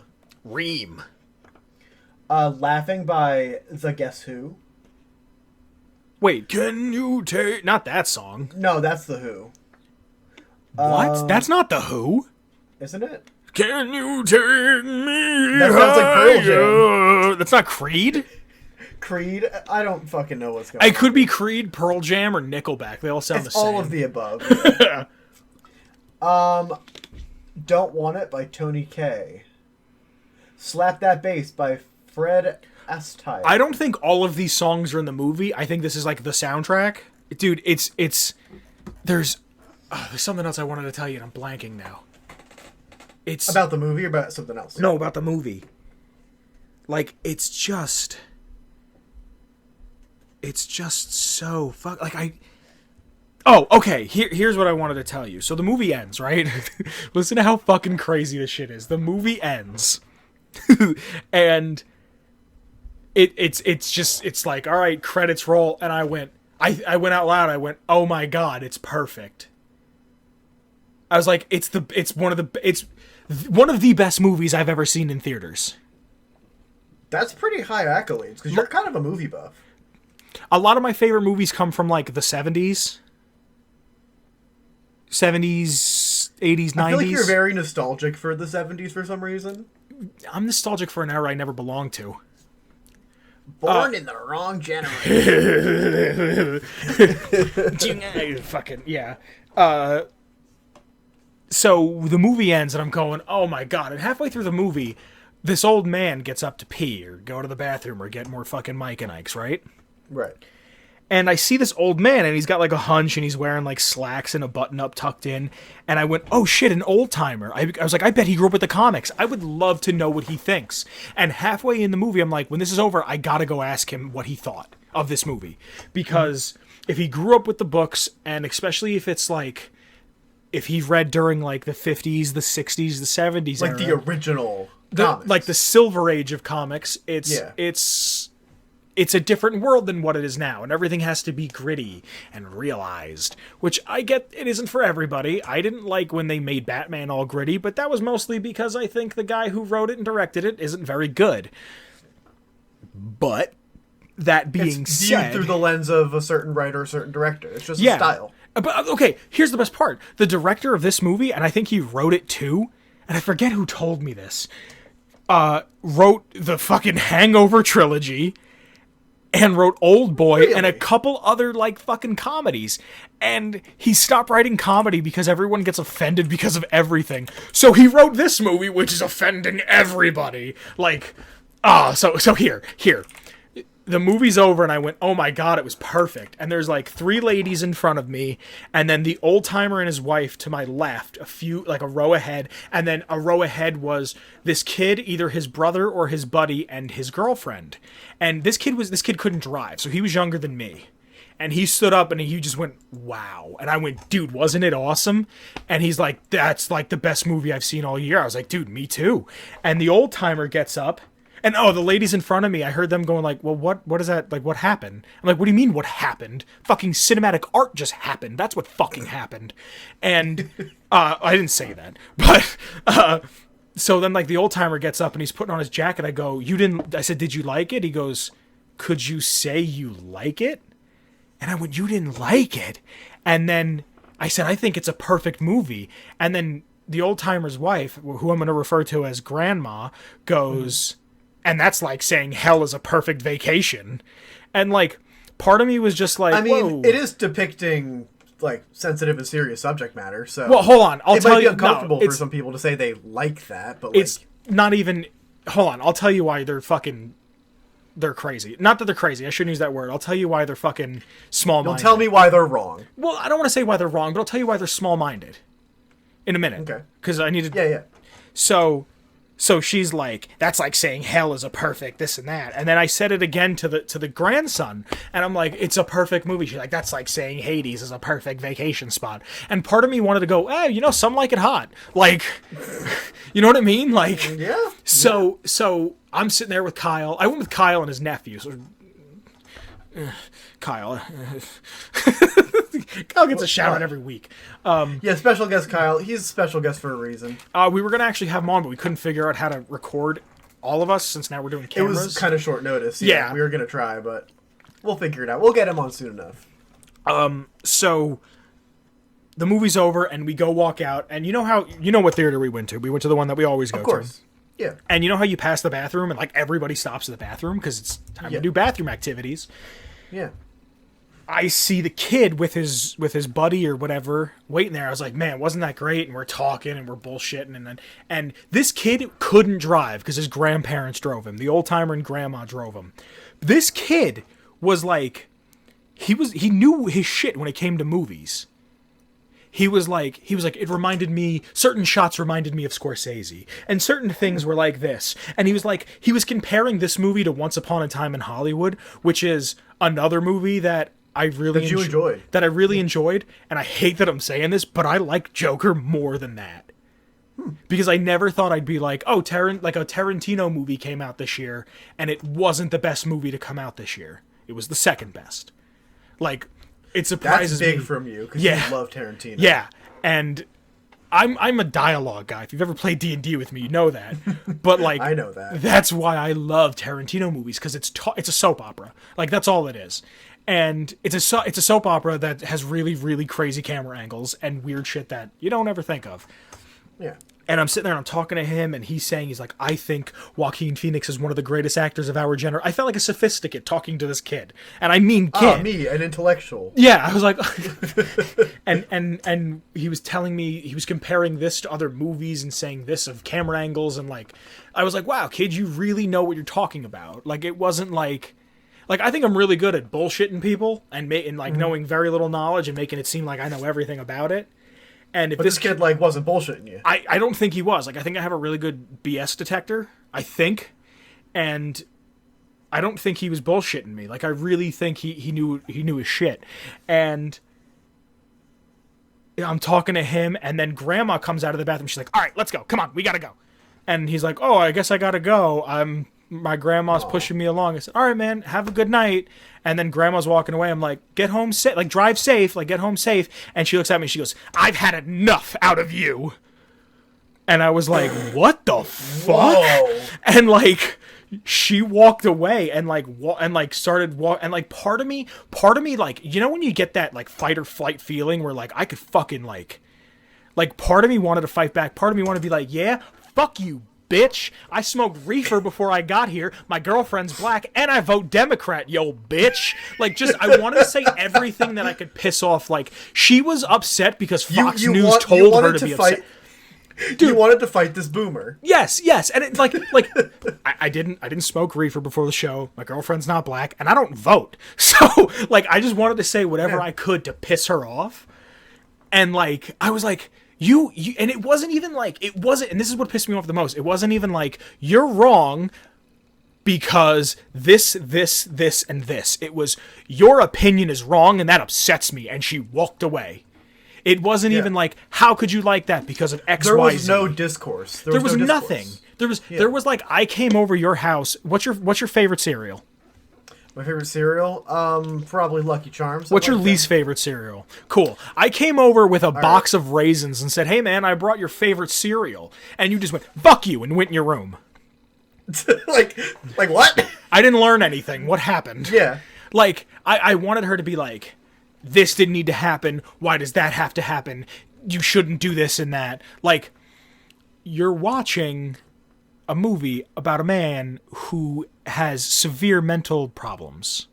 Laughing by The Guess Who. Wait, can you take... Not that song. No, that's The Who. What? That's not The Who. Isn't it? Can you take me That sounds like Pearl higher? That's not Creed? Creed? I don't fucking know what's going on. It could be Creed, Pearl Jam, or Nickelback. They all sound the same. All of the above. Don't Want It by Tony Kaye. Slap That Bass by Fred Astaire. I don't think all of these songs are in the movie. I think this is like the soundtrack. Dude, there's something else I wanted to tell you and I'm blanking now. It's about the movie or about something else? No, about the movie. Like, it's just so Oh, okay. Here's what I wanted to tell you. So the movie ends, right? Listen to how fucking crazy this shit is. The movie ends. And it's like, all right, credits roll, and I went out loud. I went, "Oh my god, it's perfect." I was like, it's one of the best movies I've ever seen in theaters. That's pretty high accolades because you're kind of a movie buff. A lot of my favorite movies come from like the 70s, 80s, 90s. I feel like you're very nostalgic for the 70s for some reason. I'm nostalgic for an era I never belonged to. Born in the wrong generation. Fucking yeah. So the movie ends and I'm going, oh my god. And halfway through the movie, this old man gets up to pee or go to the bathroom or get more fucking Mike and Ike's, right? Right. And I see this old man, and he's got like a hunch, and he's wearing like slacks and a button-up tucked in. And I went, oh shit, an old-timer. I was like, I bet he grew up with the comics. I would love to know what he thinks. And halfway in the movie, I'm like, when this is over, I gotta go ask him what he thought of this movie. Because if he grew up with the books, and especially if it's like, if he read during like the 50s, the 60s, the 70s like era, the original comics. Like the Silver Age of comics, it's a different world than what it is now, and everything has to be gritty and realized, which I get it isn't for everybody. I didn't like when they made Batman all gritty, but that was mostly because I think the guy who wrote it and directed it isn't very good. But that being said, viewed through the lens of a certain writer, a certain director. It's just a style. But okay, here's the best part. The director of this movie, and I think he wrote it too, and I forget who told me this, wrote the fucking Hangover trilogy, and wrote Old Boy and a couple other like fucking comedies. And he stopped writing comedy because everyone gets offended because of everything. So he wrote this movie, which is offending everybody. Like, so here. The movie's over and I went, oh my god, it was perfect. And there's like 3 ladies in front of me, and then the old timer and his wife to my left, a row ahead, and then a row ahead was this kid, either his brother or his buddy and his girlfriend. And this kid couldn't drive, so he was younger than me. And he stood up and he just went, wow. And I went, dude, wasn't it awesome? And he's like, that's like the best movie I've seen all year. I was like, dude, me too. And the old timer gets up. And the ladies in front of me, I heard them going like, well, what is that? Like, what happened? I'm like, what do you mean what happened? Fucking cinematic art just happened. That's what fucking happened. And I didn't say that. But so then like the old timer gets up and he's putting on his jacket. I said, did you like it? He goes, could you say you like it? And I went, you didn't like it? And then I said, I think it's a perfect movie. And then the old timer's wife, who I'm going to refer to as Grandma, goes... And that's like saying hell is a perfect vacation. And like, part of me was just like, I mean, whoa. It is depicting like sensitive and serious subject matter. So well, hold on. It might be uncomfortable for some people to say they like that, but it's not even. Hold on. I'll tell you why they're crazy. Not that they're crazy. I shouldn't use that word. I'll tell you why they're fucking small-minded. You'll tell me why they're wrong. Well, I don't want to say why they're wrong, but I'll tell you why they're small-minded. In a minute. Okay. Because I need to. Yeah. So she's like, that's like saying hell is a perfect this and that. And then I said it again to the grandson, and I'm like, it's a perfect movie. She's like, that's like saying Hades is a perfect vacation spot. And part of me wanted to go, some like it hot. Like, you know what I mean? Like, yeah. So I'm sitting there with Kyle. I went with Kyle and his nephew. So, Kyle. Kyle gets a shout out every week. Yeah, special guest Kyle. He's a special guest for a reason. We were going to actually have him on, but we couldn't figure out how to record all of us since now we're doing cameras. It was kind of short notice. Yeah. We were going to try, but we'll figure it out. We'll get him on soon enough. So the movie's over, and we go walk out, and you know what theater we went to? We went to the one that we always go to. Of course. Yeah. And you know how you pass the bathroom, and like everybody stops at the bathroom because it's time to do bathroom activities. Yeah. I see the kid with his buddy or whatever waiting there. I was like, man, wasn't that great? And we're talking and we're bullshitting, and this kid couldn't drive because his grandparents drove him. The old timer and grandma drove him. This kid was like, he knew his shit when it came to movies. He was like, it reminded me, certain shots reminded me of Scorsese, and certain things were like this. And he was comparing this movie to Once Upon a Time in Hollywood, which is another movie that I really enjoyed. That I really enjoyed, and I hate that I'm saying this, but I like Joker more than that. Because I never thought I'd be like, oh, like a Tarantino movie came out this year, and it wasn't the best movie to come out this year. It was the second best. Like, it surprises me. That's big from you, because you love Tarantino. Yeah, and I'm a dialogue guy. If you've ever played D&D with me, you know that. But like, I know that. That's why I love Tarantino movies, because it's a soap opera. Like, that's all it is. And it's a soap opera that has really, really crazy camera angles and weird shit that you don't ever think of. Yeah. And I'm sitting there and I'm talking to him, and he's like, I think Joaquin Phoenix is one of the greatest actors of our generation. I felt like a sophisticate talking to this kid. And I mean kid. Me, an intellectual. Yeah, I was like... and he was telling me, he was comparing this to other movies and saying this of camera angles, and like... I was like, wow, kid, you really know what you're talking about. Like, it wasn't like... Like, I think I'm really good at bullshitting people and knowing very little knowledge and making it seem like I know everything about it. And if this kid like wasn't bullshitting you, I don't think he was. Like, I think I have a really good BS detector. I think, and I don't think he was bullshitting me. Like, I really think he knew his shit. And I'm talking to him, and then Grandma comes out of the bathroom. She's like, "All right, let's go. Come on, we gotta go." And he's like, "Oh, I guess I gotta go. My grandma's pushing me along." I said, "All right, man, have a good night." And then Grandma's walking away. I'm like, "Get home safe, like drive safe, like get home safe." And she looks at me and she goes, "I've had enough out of you." And I was like, "What the fuck?" Whoa. And like, she walked away and started and like part of me, like, you know when you get that like fight or flight feeling where like I could fucking like part of me wanted to fight back, part of me wanted to be like, "Yeah, fuck you, bitch. I smoked reefer before I got here. My girlfriend's black, and I vote Democrat, yo, bitch." Like, just, I wanted to say everything that I could piss off. Like, she was upset because Fox News told her to be upset. Dude, you wanted to fight this boomer. Yes, and it, like, I didn't smoke reefer before the show. My girlfriend's not black, and I don't vote. So, like, I just wanted to say whatever I could to piss her off. And, like, I was like, You, and it wasn't even like, it wasn't, and this is what pissed me off the most, it wasn't even like, you're wrong because this, and this. It was, your opinion is wrong, and that upsets me, and she walked away. It wasn't even like, how could you like that because of X, there Y, was Z. no discourse. There was nothing. There was like, I came over your house. What's your favorite cereal? My favorite cereal? Probably Lucky Charms. What's your least favorite cereal? Cool. I came over with a box of raisins and said, "Hey, man, I brought your favorite cereal." And you just went, "Fuck you," and went in your room. like what? I didn't learn anything. What happened? Yeah. Like, I wanted her to be like, this didn't need to happen. Why does that have to happen? You shouldn't do this and that. Like, you're watching a movie about a man who has severe mental problems.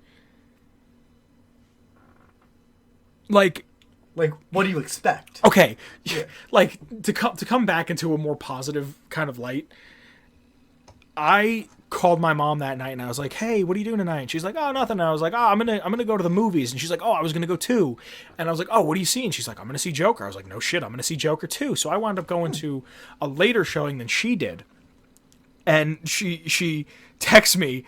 Like, what do you expect? Okay, yeah. Like, to come back into a more positive kind of light, I called my mom that night and I was like, "Hey, what are you doing tonight?" And she's like, "Oh, nothing." And I was like, "Oh, I'm gonna go to the movies." And she's like, "Oh, I was gonna go too." And I was like, "Oh, what are you seeing?" She's like, "I'm gonna see Joker." I was like, "No shit, I'm gonna see Joker too." So I wound up going to a later showing than she did. And she texts me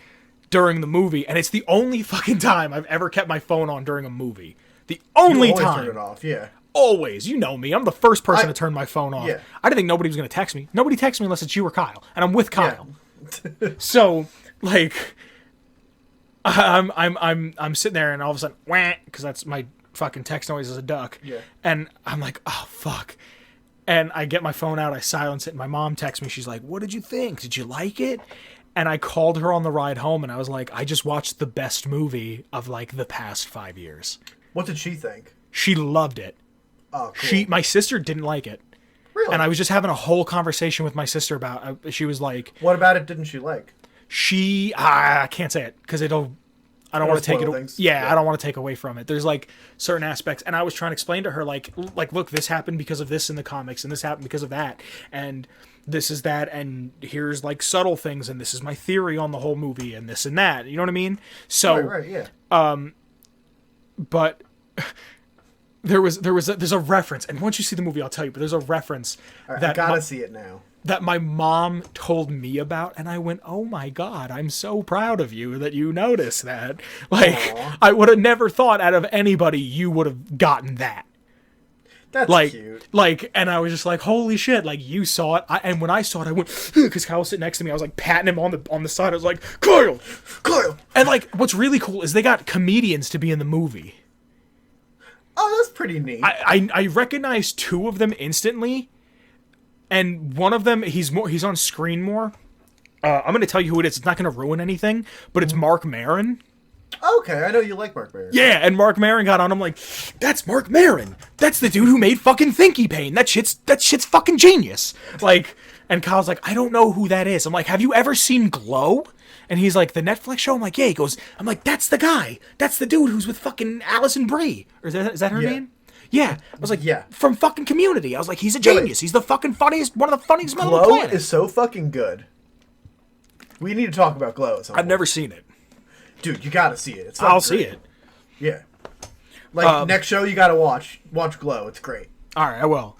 during the movie, and it's the only fucking time I've ever kept my phone on during a movie. The only time. Turn it off, yeah. Always. You know me. I'm the first person to turn my phone off. Yeah. I didn't think nobody was going to text me. Nobody texts me unless it's you or Kyle, and I'm with Kyle. Yeah. So, like, I'm sitting there, and all of a sudden, wah, because that's my fucking text noise as a duck. Yeah. And I'm like, oh fuck. And I get my phone out, I silence it, and my mom texts me. She's like, "What did you think? Did you like it?" And I called her on the ride home, and I was like, "I just watched the best movie of, like, the past 5 years." What did she think? She loved it. Oh, cool. My sister didn't like it. Really? And I was just having a whole conversation with my sister about. She was like, "What about it didn't she like?" I can't say it because I don't want to take it. Things. Yeah, I don't want to take away from it. There's like certain aspects, and I was trying to explain to her like, look, this happened because of this in the comics, and this happened because of that, and this is that, and here's like subtle things, and this is my theory on the whole movie, and this and that. You know what I mean? So, right, yeah. But there's a reference, and once you see the movie, I'll tell you. But there's a reference Right, I gotta see it now. That my mom told me about, and I went, "Oh my God, I'm so proud of you that you noticed that." Like, Aww. I would have never thought out of anybody you would have gotten that. That's like, cute. Like, and I was just like, "Holy shit!" Like, you saw it, and when I saw it, I went because Kyle was sitting next to me. I was like patting him on the side. I was like, Kyle. And like, what's really cool is they got comedians to be in the movie. Oh, that's pretty neat. I recognized two of them instantly. And one of them, he's on screen more. I'm going to tell you who it is. It's not going to ruin anything, but it's Mark Maron. Okay, I know you like Mark Maron. Yeah, and Mark Maron got on. I'm like, that's Mark Maron. That's the dude who made fucking Thinky Pain. That shit's fucking genius. Like, and Kyle's like, I don't know who that is. I'm like, have you ever seen Glow? And he's like, the Netflix show? I'm like, yeah. He goes, I'm like, that's the guy. That's the dude who's with fucking Allison Brie. Or is that her name? Yeah. I was like, yeah. From fucking Community. I was like, he's a genius. He's the fucking funniest, one of the funniest men on the Glow planet. is so fucking good. We need to talk about Glow at some point. I've never seen it. Dude, you gotta see it. It's I'll great. see it. Yeah. Like, next show you gotta watch Glow. It's great. All right, I will.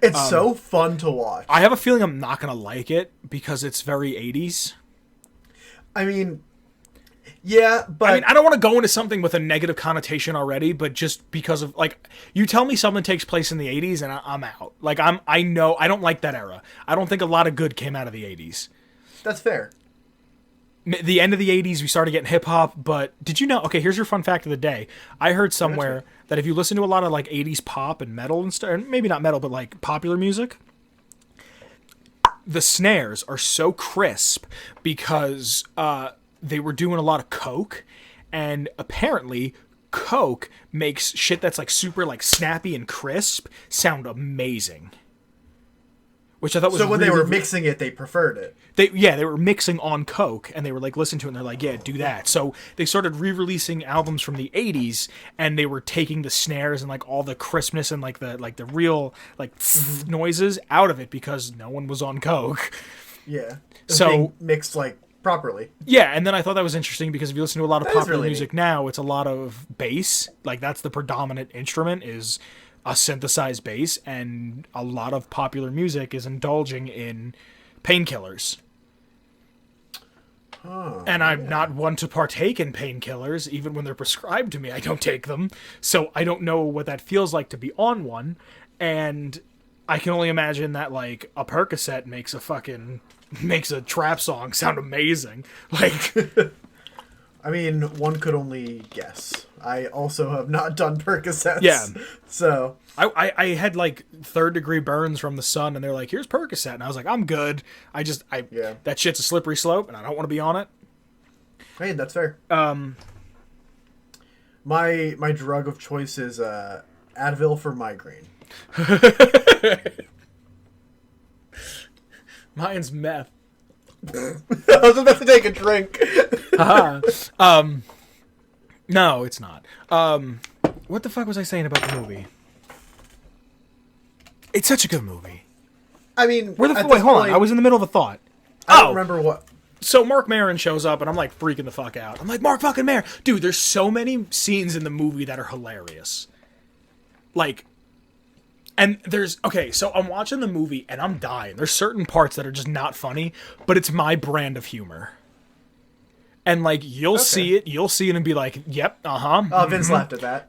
It's so fun to watch. I have a feeling I'm not going to like it because it's very 80s. I mean, yeah, but... I mean, I don't want to go into something with a negative connotation already, but just because of, like, you tell me something takes place in the 80s and I'm out. Like, I know, I don't like that era. I don't think a lot of good came out of the 80s. That's fair. The end of the 80s, we started getting hip-hop, but did you know... Okay, here's your fun fact of the day. I heard somewhere that if you listen to a lot of, like, 80s pop and metal and stuff, maybe not metal, but, like, popular music, the snares are so crisp because they were doing a lot of coke, and apparently coke makes shit that's, like, super, like, snappy and crisp sound amazing. Which I thought was so when really, they were mixing it, they preferred it. They were mixing on coke, and they were like listening to it, and they're like, yeah, do that. So they started re-releasing albums from the 80s, and they were taking the snares and like all the crispness and like the real like noises out of it because no one was on coke. Yeah. So mixed like properly. Yeah, and then I thought that was interesting because if you listen to a lot of popular really music now, it's a lot of bass. Like that's the predominant instrument is a synthesized bass, and a lot of popular music is indulging in painkillers. Oh, and I'm not one to partake in painkillers, even when they're prescribed to me. I don't take them, so I don't know what that feels like to be on one. And I can only imagine that like a Percocet makes a trap song sound amazing. Like, I mean, one could only guess. I also have not done Percocets. Yeah. So I had like 3rd-degree burns from the sun, and they're like, "Here's Percocet," and I was like, "I'm good." That shit's a slippery slope, and I don't want to be on it. Hey, that's fair. My drug of choice is Advil for migraine. Mine's meth. I was about to take a drink. No, it's not. What the fuck was I saying about the movie? It's such a good movie. I mean, wait, hold on. I was in the middle of a thought. I don't remember what. So Mark Maron shows up, and I'm like freaking the fuck out. I'm like, Mark fucking Maron. Dude, there's so many scenes in the movie that are hilarious. Like, and so I'm watching the movie, and I'm dying. There's certain parts that are just not funny, but it's my brand of humor. And like, you'll see it and be like, yep, Oh, Vince laughed at that.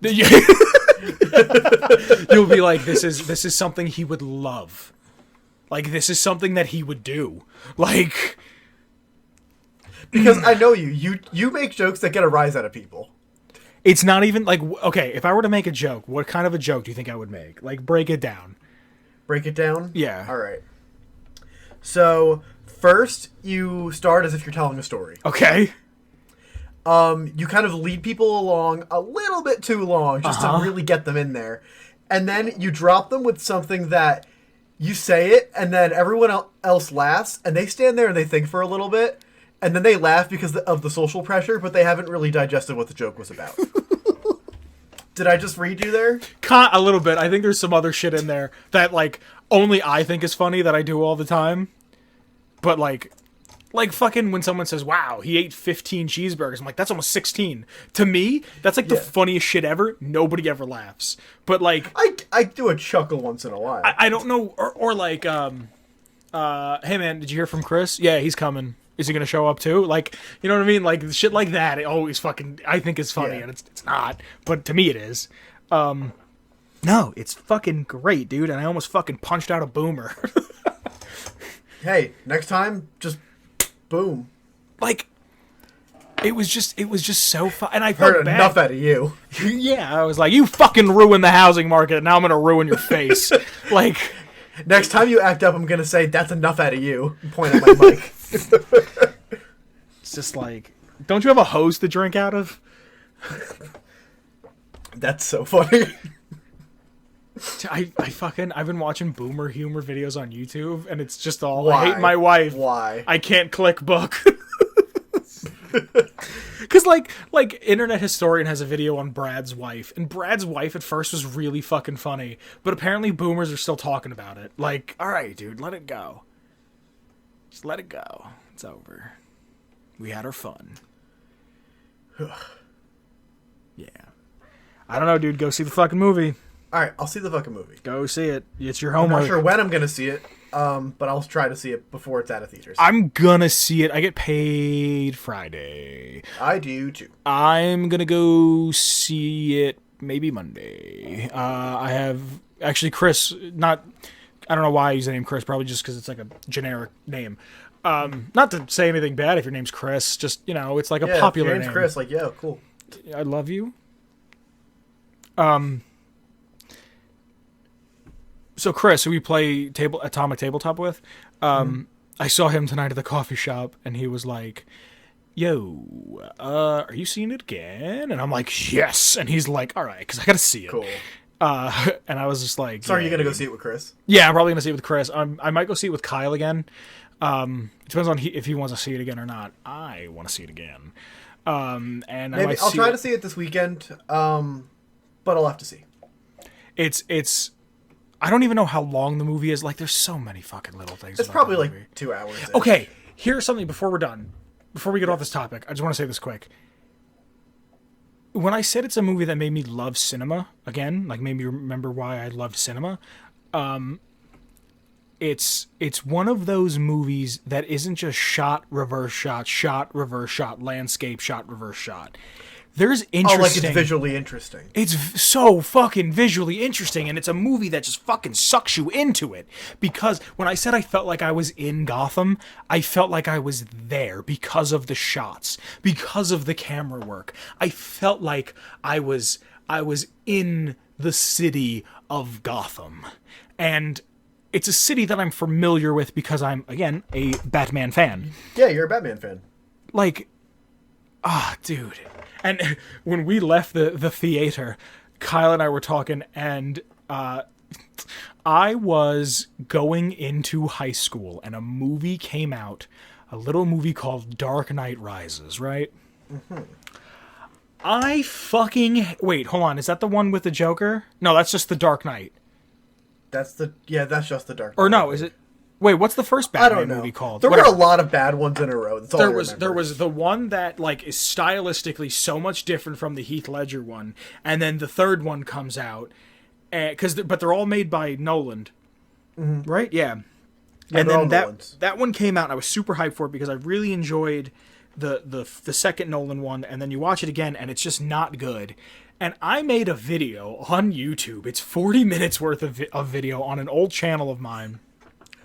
You'll be like, this is something he would love. Like, this is something that he would do. Like, because I know you make jokes that get a rise out of people. It's not even like, okay, if I were to make a joke, what kind of a joke do you think I would make? Like, break it down. Break it down? Yeah. All right. So, first, you start as if you're telling a story. Okay. You kind of lead people along a little bit too long just to really get them in there. and then you drop them with something that you say it, and then everyone else laughs, and they stand there and they think for a little bit, and then they laugh because of the social pressure, but they haven't really digested what the joke was about. Did I just read you there? A little bit. I think there's some other shit in there that, like, only I think is funny that I do all the time. But, like fucking when someone says, wow, he ate 15 cheeseburgers. I'm like, that's almost 16. To me, that's, like, the funniest shit ever. Nobody ever laughs. But, like... I do a chuckle once in a while. I don't know. Or like, hey, man, did you hear from Chris? Yeah, he's coming. Is he going to show up too? Like, you know what I mean? Like, shit like that, it always fucking, I think is funny, and it's not. But to me, it is. No, it's fucking great, dude, and I almost fucking punched out a boomer. Hey, next time, just boom. Like, it was just so fun, and I felt Heard bad. Enough out of you. Yeah, I was like, you fucking ruined the housing market, and now I'm going to ruin your face. Like... Next time you act up, I'm going to say, that's enough out of you. Point at my mic. It's just like, don't you have a hose to drink out of? That's so funny. I've been watching boomer humor videos on YouTube, and it's just all, Why? I hate my wife. Why? I can't click book. Because, like, Internet Historian has a video on Brad's wife, and Brad's wife at first was really fucking funny, but apparently boomers are still talking about it. Like, alright, dude, let it go. Just let it go. It's over. We had our fun. Yeah. I don't know, dude. Go see the fucking movie. Alright, I'll see the fucking movie. Go see it. It's your I'm homework. not sure when I'm going to see it, but I'll try to see it before it's out of theaters. I'm gonna see it. I get paid Friday. I do too. I'm gonna go see it maybe Monday. I have... Actually, Chris, not... I don't know why I use the name Chris, probably just because it's like a generic name. Not to say anything bad if your name's Chris, just, you know, it's like a popular if your name's name. Chris, like, yeah, cool. I love you. So Chris, who we play Atomic Tabletop with, I saw him tonight at the coffee shop, and he was like, yo, are you seeing it again? And I'm like, yes. And he's like, all right, because I got to see it. Cool. And I was just like... So are you going to go see it with Chris? Yeah, I'm probably going to see it with Chris. I might go see it with Kyle again. It depends on if he wants to see it again or not. I want to see it again. And Maybe I'll try to see it this weekend, but I'll have to see. It's I don't even know how long the movie is. Like, there's so many fucking little things. It's probably like 2 hours. Okay, here's something before we're done. Before we get off this topic, I just want to say this quick. When I said it's a movie that made me love cinema again, like made me remember why I loved cinema, it's one of those movies that isn't just shot, reverse shot, reverse shot, landscape shot, reverse shot. There's interesting... Oh, like it's visually interesting. It's so fucking visually interesting, and it's a movie that just fucking sucks you into it. Because when I said I felt like I was in Gotham, I felt like I was there because of the shots, because of the camera work. I felt like I was in the city of Gotham. And it's a city that I'm familiar with because I'm, again, a Batman fan. Yeah, you're a Batman fan. Like, dude. And when we left the theater, Kyle and I were talking, and I was going into high school, and a movie came out, a little movie called Dark Knight Rises, right? Mm-hmm. I fucking... Wait, hold on. Is that the one with the Joker? No, that's just the Dark Knight. That's just the Dark Knight. Or no, is it... Wait, what's the first Batman movie called? There were a lot of bad ones in a row. That's all I remember. There was the one that like is stylistically so much different from the Heath Ledger one, and then the third one comes out, but they're all made by Nolan, right? Yeah. And then that one came out, and I was super hyped for it because I really enjoyed the second Nolan one, and then you watch it again, and it's just not good. And I made a video on YouTube. It's 40 minutes worth of video on an old channel of mine.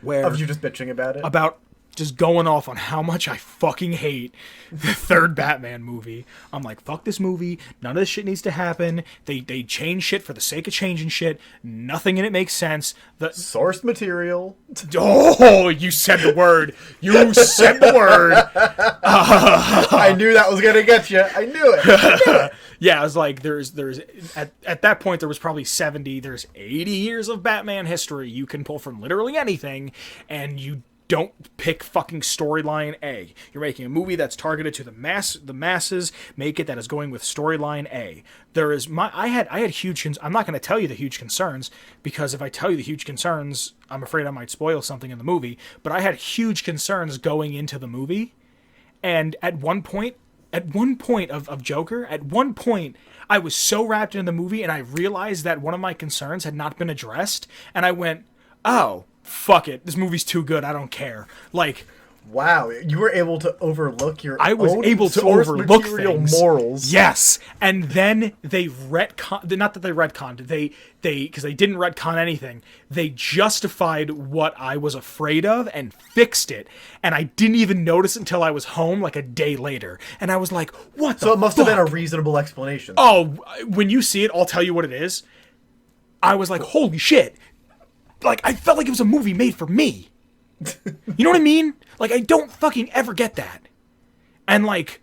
Of you just bitching about it? About just going off on how much I fucking hate the third Batman movie. I'm like, fuck this movie. None of this shit needs to happen. They change shit for the sake of changing shit. Nothing in it makes sense. The Source material. Oh, you said the word. You said the word. I knew that was gonna get you. I knew it. Yeah, I was like, there's at that point there was probably 70, there's 80 years of Batman history you can pull from literally anything, and you don't pick fucking storyline A. You're making a movie that's targeted to the masses. Make it that is going with storyline A. I had huge. I'm not going to tell you the huge concerns, because if I tell you the huge concerns, I'm afraid I might spoil something in the movie. But I had huge concerns going into the movie, and at one point of Joker, I was so wrapped into the movie, and I realized that one of my concerns had not been addressed, and I went, oh, fuck it, this movie's too good, I don't care. Like, wow, you were able to overlook your I was own able to source overlook material things. morals. Yes, and then they retcon. Not that they retconned. They because they didn't retcon anything. They justified what I was afraid of and fixed it. And I didn't even notice until I was home like a day later. And I was like, "What?" So it must have been a reasonable explanation. Oh, when you see it, I'll tell you what it is. I was like, "Holy shit!" Like, I felt like it was a movie made for me. You know what I mean? Like, I don't fucking ever get that. And, like,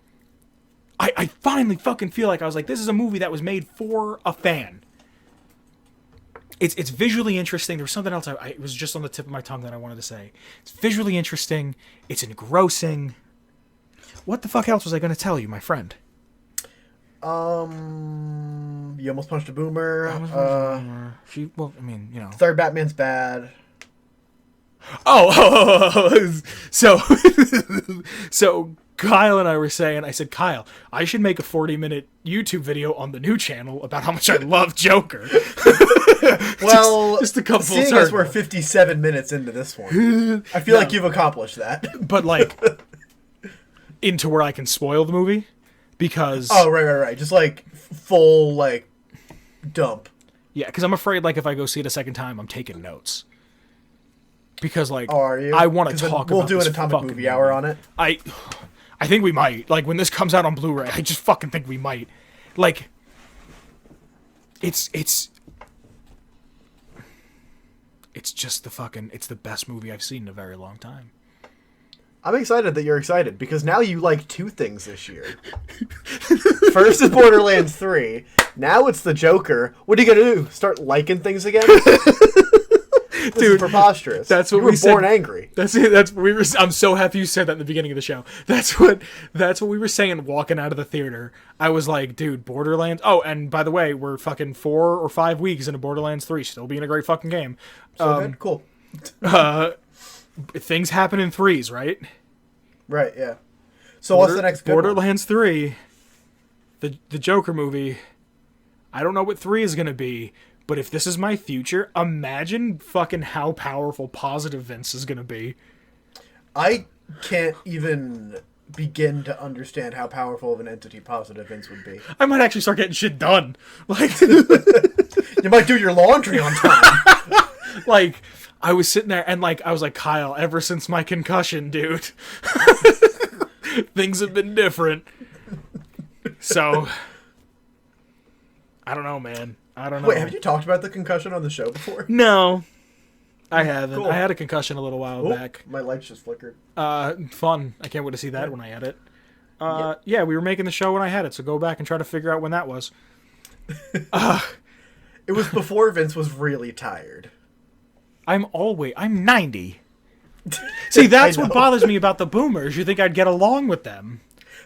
I finally fucking feel like I was like, this is a movie that was made for a fan. It's visually interesting. There was something else it was just on the tip of my tongue that I wanted to say. It's visually interesting. It's engrossing. What the fuck else was I going to tell you, my friend? You almost punched a boomer. Well, I mean, you know. Third Batman's bad. So Kyle and I were saying, I said, Kyle, I should make a 40-minute YouTube video on the new channel about how much I love Joker. Well, just a couple seeing as we're 57 minutes into this one, I feel like you've accomplished that. But, like, into where I can spoil the movie, because... Oh, right. Just, like, full, like, dump. Yeah, because I'm afraid, like, if I go see it a second time, I'm taking notes. Because, like, are you? I want to talk about We'll do this an Atomic Movie Hour on it. I think we might. Like, when this comes out on Blu-ray, I just fucking think we might. Like, it's just it's the best movie I've seen in a very long time. I'm excited that you're excited, because now you like two things this year. First is Borderlands 3. Now it's the Joker. What are you going to do? Start liking things again? This is preposterous. That's what you were we said. born angry. That's it. That's what we were. I'm so happy you said that in the beginning of the show. That's what we were saying walking out of the theater. I was like, dude, Borderlands. Oh, and by the way, we're fucking 4 or 5 weeks into Borderlands 3, still being a great fucking game. So good, cool. Things happen in threes, right? Right. Yeah. So what's the next good Borderlands 3, the Joker movie. I don't know what 3 is gonna be. But if this is my future, imagine fucking how powerful Positive Vince is going to be. I can't even begin to understand how powerful of an entity Positive Vince would be. I might actually start getting shit done. Like, you might do your laundry on time. Like, I was sitting there and, like, I was like, Kyle, ever since my concussion, dude, things have been different. So, I don't know, man. I don't know. Wait, have you talked about the concussion on the show before? No, I haven't. Cool. I had a concussion a little while back. My lights just flickered. Fun. I can't wait to see that when I had it. Yeah, we were making the show when I had it, so go back and try to figure out when that was. It was before Vince was really tired. I'm 90. See, that's what bothers me about the boomers. You think I'd get along with them.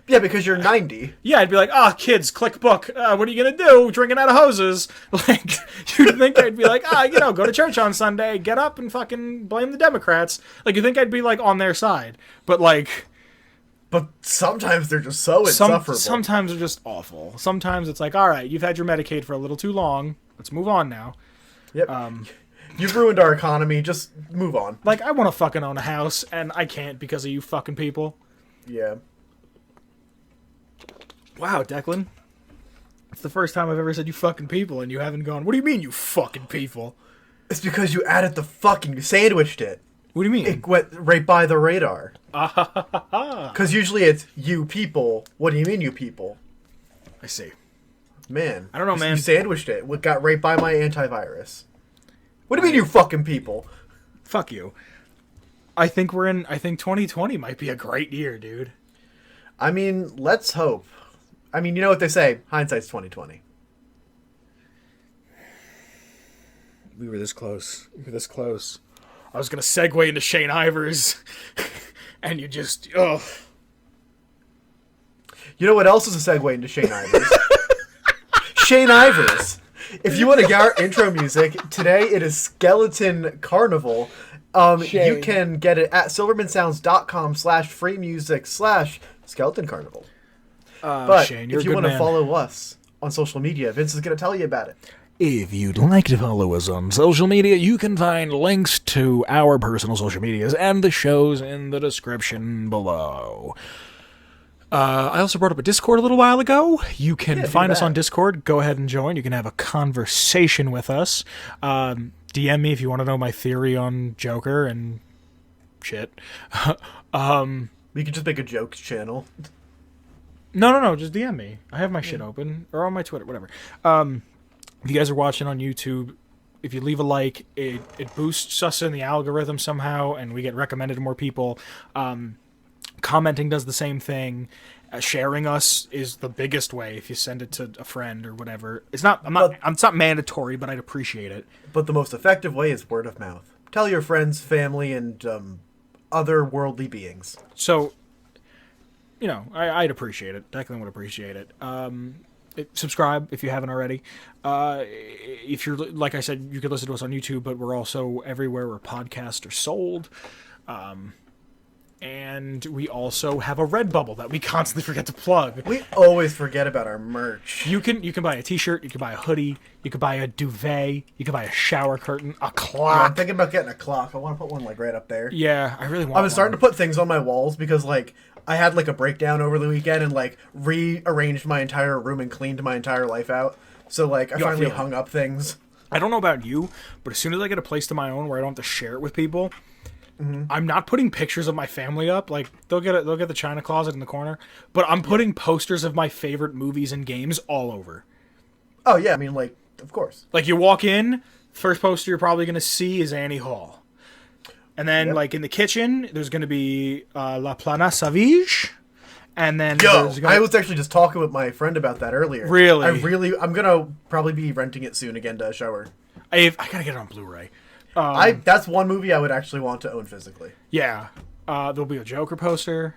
Yeah, because you're 90. Yeah, I'd be like, kids, click book. What are you going to do? Drinking out of hoses. Like, you'd think I'd be like, go to church on Sunday, get up and fucking blame the Democrats. Like, you think I'd be, like, on their side. But, like... But sometimes they're just so insufferable. Sometimes they're just awful. Sometimes it's like, all right, you've had your Medicaid for a little too long. Let's move on now. Yep. You've ruined our economy. Just move on. Like, I want to fucking own a house, and I can't because of you fucking people. Yeah. Wow, Declan. It's the first time I've ever said you fucking people and you haven't gone, what do you mean you fucking people? It's because you added the fucking... You sandwiched it. What do you mean? It went right by the radar. Because usually it's you people. What do you mean, you people? I see. Man. I don't know, man. You sandwiched it. What got right by my antivirus? What do you mean, you fucking people? Fuck you. I think 2020 might be a great year, dude. I mean, let's hope. I mean, you know what they say, hindsight's 2020. We were this close. I was gonna segue into Shane Ivers, and you just, ugh. You know what else is a segue into Shane Ivers? Shane Ivers. If you want to get our intro music, today it is Skeleton Carnival. You can get it at silvermansounds.com/free music/Skeleton Carnival. But Shane, if you want to follow us on social media, Vince is going to tell you about it. If you'd like to follow us on social media, you can find links to our personal social medias and the shows in the description below. I also brought up a Discord a little while ago. You can find us on Discord. Go ahead and join. You can have a conversation with us. DM me if you want to know my theory on Joker and shit. We could just make a jokes channel. No. Just DM me. I have my shit open. Or on my Twitter, whatever. If you guys are watching on YouTube, if you leave a like, it boosts us in the algorithm somehow, and we get recommended to more people. Commenting does the same thing. Sharing us is the biggest way. If you send it to a friend or whatever, it's not mandatory, but I'd appreciate it. But the most effective way is word of mouth. Tell your friends, family, and other worldly beings. So, I'd appreciate it. Declan would appreciate it. Subscribe if you haven't already. If you're, like I said, you could listen to us on YouTube, but we're also everywhere where podcasts are sold. And we also have a Redbubble that we constantly forget to plug. We always forget about our merch. You can buy a t-shirt, you can buy a hoodie, you can buy a duvet, you can buy a shower curtain, a clock. Yeah, I'm thinking about getting a clock. I want to put one right up there. Yeah, I really want I was starting to put things on my walls because I had a breakdown over the weekend and rearranged my entire room and cleaned my entire life out. So I finally hung up things. I don't know about you, but as soon as I get a place to my own where I don't have to share it with people, I'm not putting pictures of my family up. They'll get the china closet in the corner, but I'm putting posters of my favorite movies and games all over. Oh yeah, I mean of course. You walk in, first poster you're probably gonna see is Annie Hall, and then in the kitchen there's gonna be La Plana Savage, and then I was actually just talking with my friend about that earlier. Really, I'm gonna probably be renting it soon again to show her. I gotta get it on Blu-ray. That's one movie I would actually want to own physically. Yeah. There'll be a Joker poster.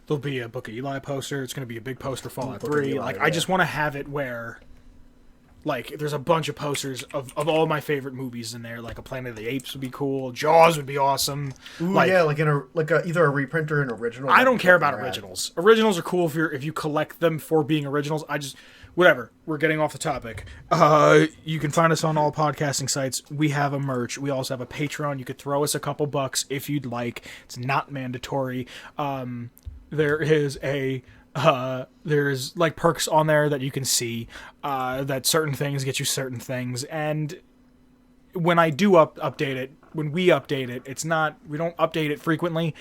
There'll be a Book of Eli poster. It's going to be a big poster Fallout 3. Eli, I just want to have it where, there's a bunch of posters of all my favorite movies in there. A Planet of the Apes would be cool. Jaws would be awesome. Ooh, yeah, either a reprint or an original. I don't care about originals. Originals are cool if you collect them for being originals. Whatever. We're getting off the topic. You can find us on all podcasting sites. We have a merch. We also have a Patreon. You could throw us a couple bucks if you'd like. It's not mandatory. There's perks on there that you can see that certain things get you certain things. And when I do update it, when we update it, we don't update it frequently.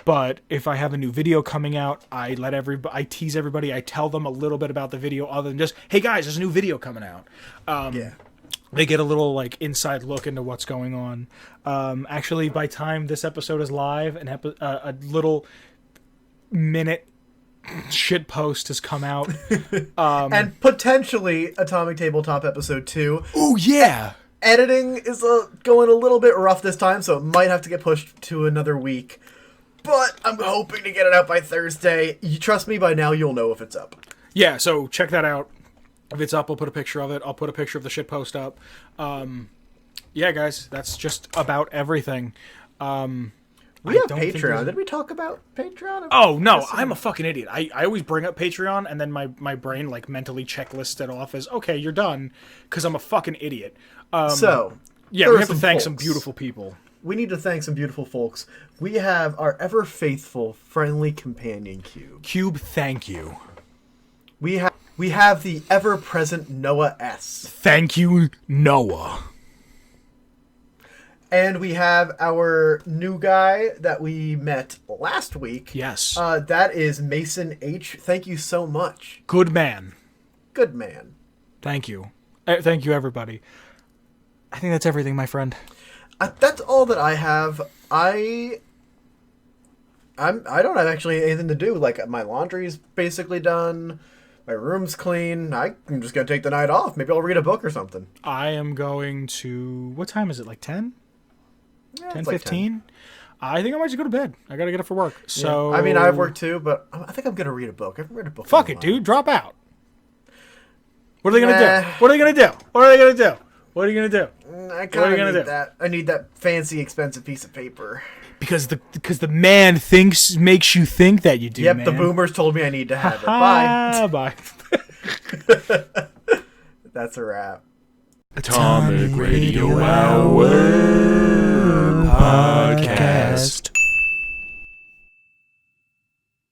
But if I have a new video coming out, I tease everybody. I tell them a little bit about the video other than just, hey guys, there's a new video coming out. They get a little inside look into what's going on. Actually, by time this episode is live, a little minute shit post has come out. And potentially Atomic Tabletop episode 2. Oh yeah! Editing is going a little bit rough this time, so it might have to get pushed to another week. But I'm hoping to get it out by Thursday. You trust me, by now you'll know if it's up. Yeah, so check that out. If it's up, I'll put a picture of it. I'll put a picture of the shitpost up. Yeah, guys, that's just about everything. We have Patreon. Did we talk about Patreon? Oh, no, I'm a fucking idiot. I always bring up Patreon, and then my brain mentally checklists it off as, okay, you're done, because I'm a fucking idiot. Yeah, we have to thank some beautiful people. We need to thank some beautiful folks. We have our ever-faithful, friendly companion, Cube. Cube, thank you. We have the ever-present Noah S. Thank you, Noah. And we have our new guy that we met last week. Yes. That is Mason H. Thank you so much. Good man. Good man. Thank you. Thank you, everybody. I think that's everything, my friend. That's all that I have. I don't have actually anything to do. Like, my laundry's basically done. My room's clean. I'm just going to take the night off. Maybe I'll read a book or something. I am going to... What time is it? Like 10? Yeah, 10, it's like 15? I think I might just go to bed. I got to get up for work. So I mean, I have work too, but I think I'm going to read a book. I haven't read a book. Fuck it, dude. Drop out. What are they going to do? What are they going to do? What are they going to do? What are you going to do? I kind of need that. I need that fancy, expensive piece of paper. Because the man makes you think that you do, Yep, man. the boomers told me I need to have it. Bye. Bye. That's a wrap. Atomic Radio Hour Podcast.